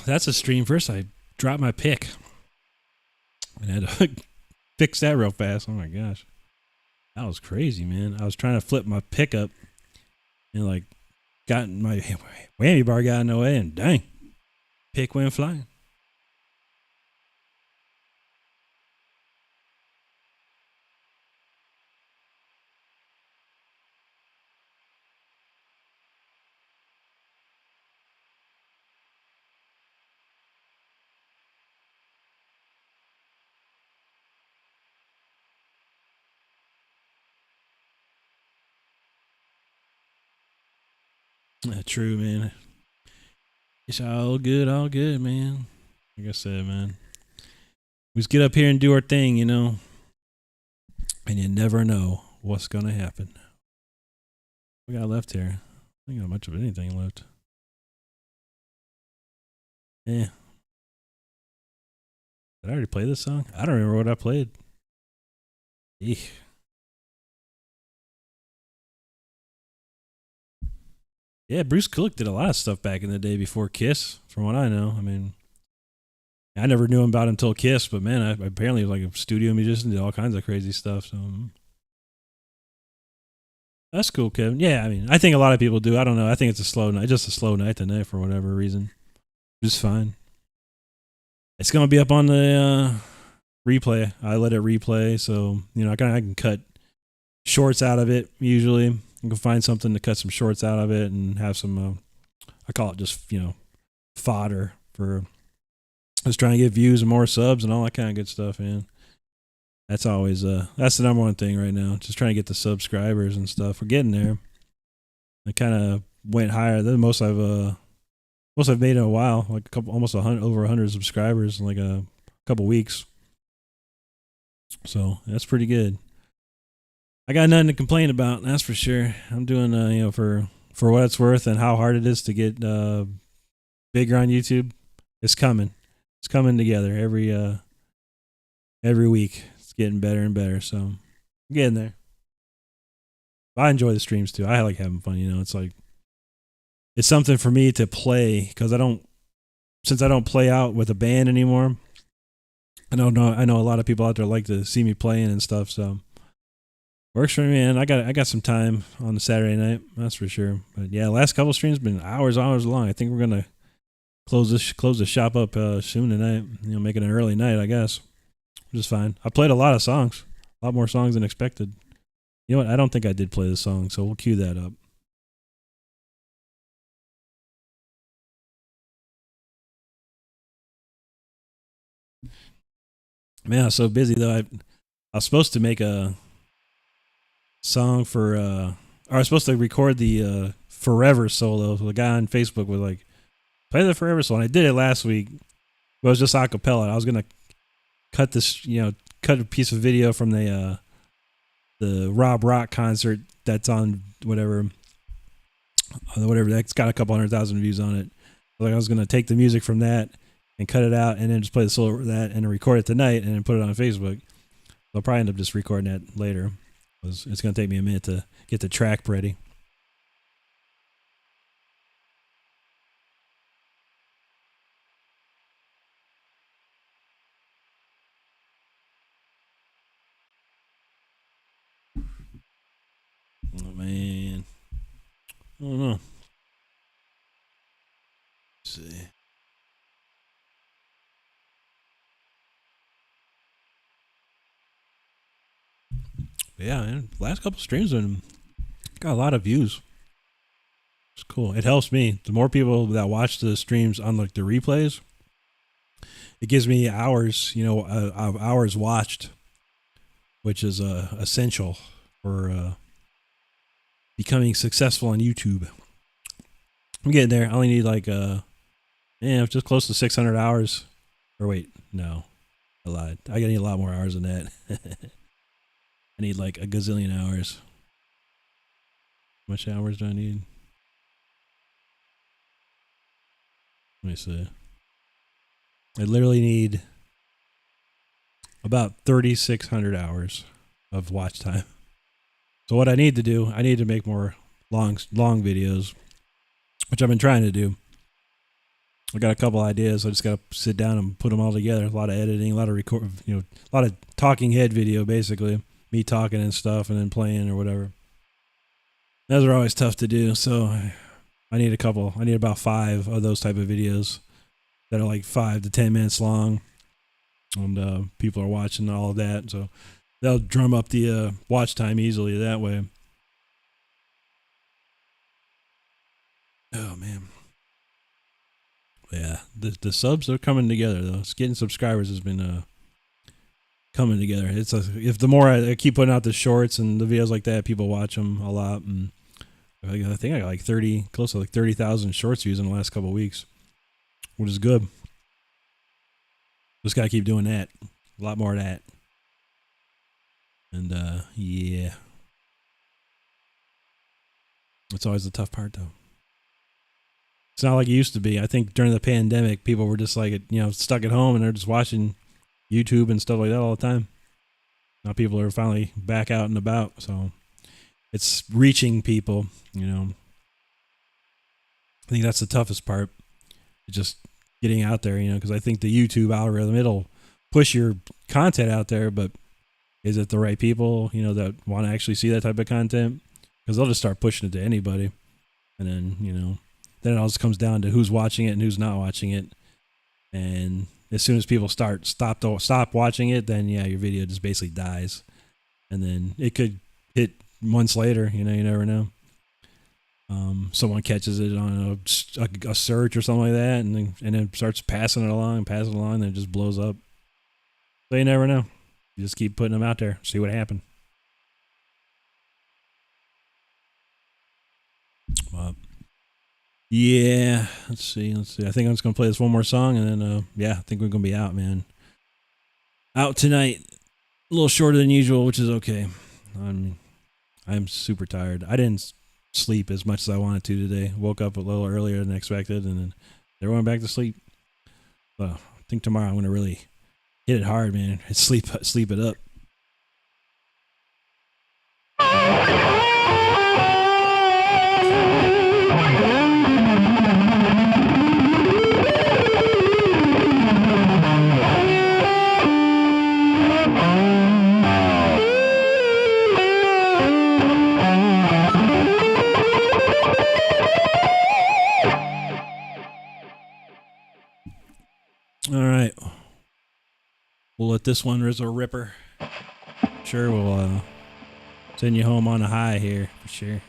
that's a stream. First, I dropped my pick and I had to fix that real fast. Oh my gosh, that was crazy, man. I was trying to flip my pickup and like got my whammy bar got in the way, and dang, pick went flying. True, man. It's all good, man. Like I said, man, we just get up here and do our thing, you know, and you never know what's gonna happen. We got left here. I don't got much of anything left. Yeah. Did I already play this song? I don't remember what I played. Eek. Yeah, Bruce Kulick did a lot of stuff back in the day before Kiss, from what I know. I mean, I never knew him about him until Kiss, but man, apparently he was like a studio musician, did all kinds of crazy stuff. So that's cool, Kevin. Yeah, I mean, I think a lot of people do. I don't know. I think it's a slow night, just a slow night tonight for whatever reason. Just fine. It's gonna be up on the replay. I let it replay, so you know I can cut shorts out of it usually. You can find something to cut some shorts out of it and have some, I call it just, you know, fodder for just trying to get views and more subs and all that kind of good stuff, man. That's always, that's the number one thing right now. Just trying to get the subscribers and stuff. We're getting there. I kind of went higher than most I've made in a while, like a couple, almost over 100 subscribers in like a couple weeks. So that's pretty good. I got nothing to complain about, that's for sure. I'm doing, you know, for what it's worth and how hard it is to get bigger on YouTube. It's coming. It's coming together every week. It's getting better and better. So I'm getting there. I enjoy the streams too. I like having fun. You know, it's like it's something for me to play because since I don't play out with a band anymore. I know a lot of people out there like to see me playing and stuff. So. Works for me, man. I got some time on the Saturday night, that's for sure. But yeah, last couple streams been hours long. I think we're gonna close the shop up soon tonight. You know, make it an early night, I guess. Which is fine. I played a lot of songs, a lot more songs than expected. You know what? I don't think I did play the song, so we'll cue that up. Man, I was so busy though. I was supposed to make a song for or I was supposed to record the Forever solo. So the guy on Facebook was like, play the Forever solo, and I did it last week. It was just a cappella. I was gonna cut this, you know, cut a piece of video from the Rob Rock concert that's on whatever that's got a couple 100,000 views on it. Like I was gonna take the music from that and cut it out and then just play the solo for that and then record it tonight and then put it on Facebook. I'll probably end up just recording that later. It's going to take me a minute to get the track ready. Oh, man. I don't know. Let's see. But yeah, man, last couple streams got a lot of views. It's cool. It helps me. The more people that watch the streams on like the replays, it gives me hours, you know, of hours watched, which is essential for becoming successful on YouTube. I'm getting there. I only need like just close to 600 hours. Or wait, no, I lied. I need a lot more hours than that. I need like a gazillion hours. How much hours do I need? Let me see. I literally need about 3,600 hours of watch time. So what I need to do, I need to make more long videos, which I've been trying to do. I got a couple ideas. I just got to sit down and put them all together. A lot of editing, a lot of record, a lot of talking head video, basically me talking and stuff, and then playing or whatever. Those are always tough to do. So I need a couple. I need about 5 of those type of videos that are like 5 to 10 minutes long, and people are watching all of that. So they'll drum up the watch time easily that way. Oh man. Yeah, the subs are coming together though. Getting subscribers has been coming together. If the more I keep putting out the shorts and the videos like that, people watch them a lot. And I think I got like close to like 30,000 shorts views in the last couple of weeks, which is good. Just gotta keep doing that. A lot more of that. And yeah, it's always the tough part though. It's not like it used to be. I think during the pandemic, people were just like, stuck at home and they're just watching YouTube and stuff like that all the time. Now people are finally back out and about, so it's reaching people, I think that's the toughest part. Just getting out there, because I think the YouTube algorithm, it'll push your content out there, but is it the right people, that want to actually see that type of content? Because they'll just start pushing it to anybody. And then, then it all just comes down to who's watching it and who's not watching it. And as soon as people stop watching it, then yeah, your video just basically dies. And then it could hit months later, you never know. Someone catches it on a search or something like that, and then starts passing it along, and it just blows up. So you never know. You just keep putting them out there, see what happens. Yeah, let's see. I think I'm just gonna play this one more song, and then I think we're gonna be out, man. Out tonight, a little shorter than usual, which is okay. I'm super tired. I didn't sleep as much as I wanted to today. Woke up a little earlier than expected, and then they went back to sleep. So I think tomorrow I'm gonna really hit it hard, man. Sleep it up. All right, we'll let this one as a ripper. Sure, we'll send you home on a high here for sure.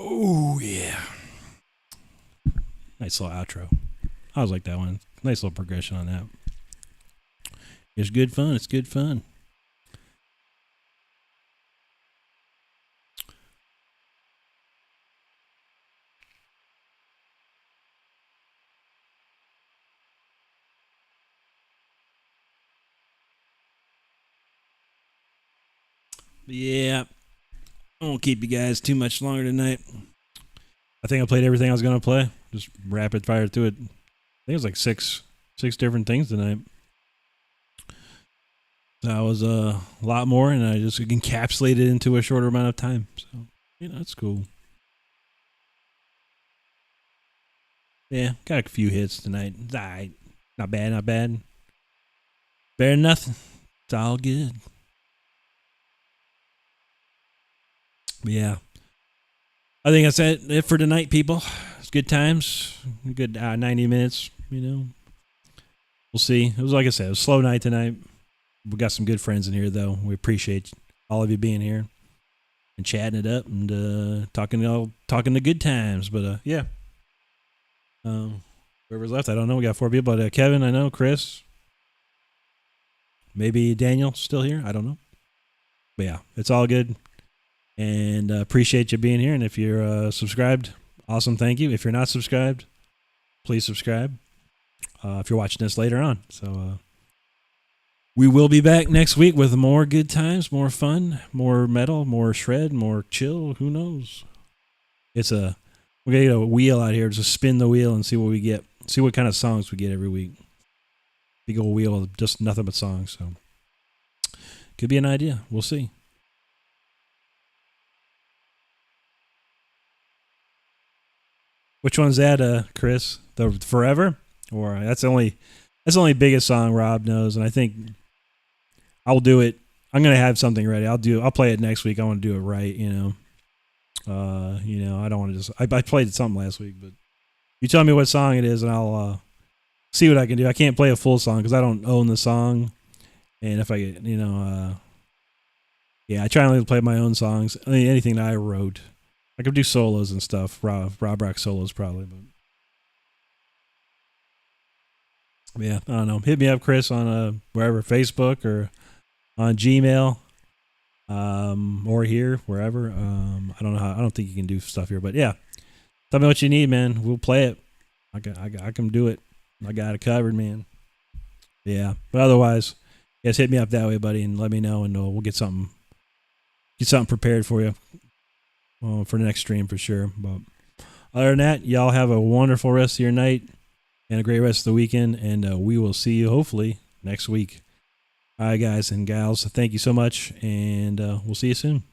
Oh yeah. Nice little outro. I always like that one. Nice little progression on that. It's good fun. It's good fun. Yeah. I won't keep you guys too much longer tonight. I think I played everything I was gonna play. Just rapid fire through it. I think it was like six different things tonight. That was a lot more, and I just encapsulated it into a shorter amount of time. So, it's cool. Yeah, got a few hits tonight. It's all right. Not bad, not bad. Better than nothing. It's all good. But yeah. I think that's it for tonight, people. It's good times. Good 90 minutes, We'll see. It was, like I said, it was a slow night tonight. We got some good friends in here, though. We appreciate all of you being here and chatting it up and talking the good times. But yeah, whoever's left, I don't know. We got 4 people. But Kevin, I know. Chris, maybe Daniel still here. I don't know. But yeah, it's all good. And appreciate you being here. And if you're subscribed, awesome. Thank you. If you're not subscribed, please subscribe. If you're watching this later on. So we will be back next week with more good times, more fun, more metal, more shred, more chill. Who knows? We're gonna get a wheel out here, just spin the wheel and see what we get. See what kind of songs we get every week. Big old wheel of just nothing but songs. So could be an idea. We'll see. Which one's that, Chris? The Forever? Or that's the only biggest song Rob knows, and I think I'll do it. I'm gonna have something ready. I'll play it next week. I want to do it right, I don't want to just. I played something last week, but you tell me what song it is, and I'll see what I can do. I can't play a full song because I don't own the song, and if I get, I try and play my own songs. I mean, anything that I wrote. I could do solos and stuff. Rob Rock solos probably, but yeah, I don't know. Hit me up, Chris, on wherever, Facebook or on Gmail, or here, wherever. I don't know how. I don't think you can do stuff here, but yeah, tell me what you need, man. We'll play it. I can do it. I got it covered, man. Yeah, but otherwise, yes, hit me up that way, buddy, and let me know, and we'll get something prepared for you. For the next stream for sure. But other than that, y'all have a wonderful rest of your night and a great rest of the weekend. And we will see you hopefully next week. All right, guys and gals. Thank you so much. And we'll see you soon.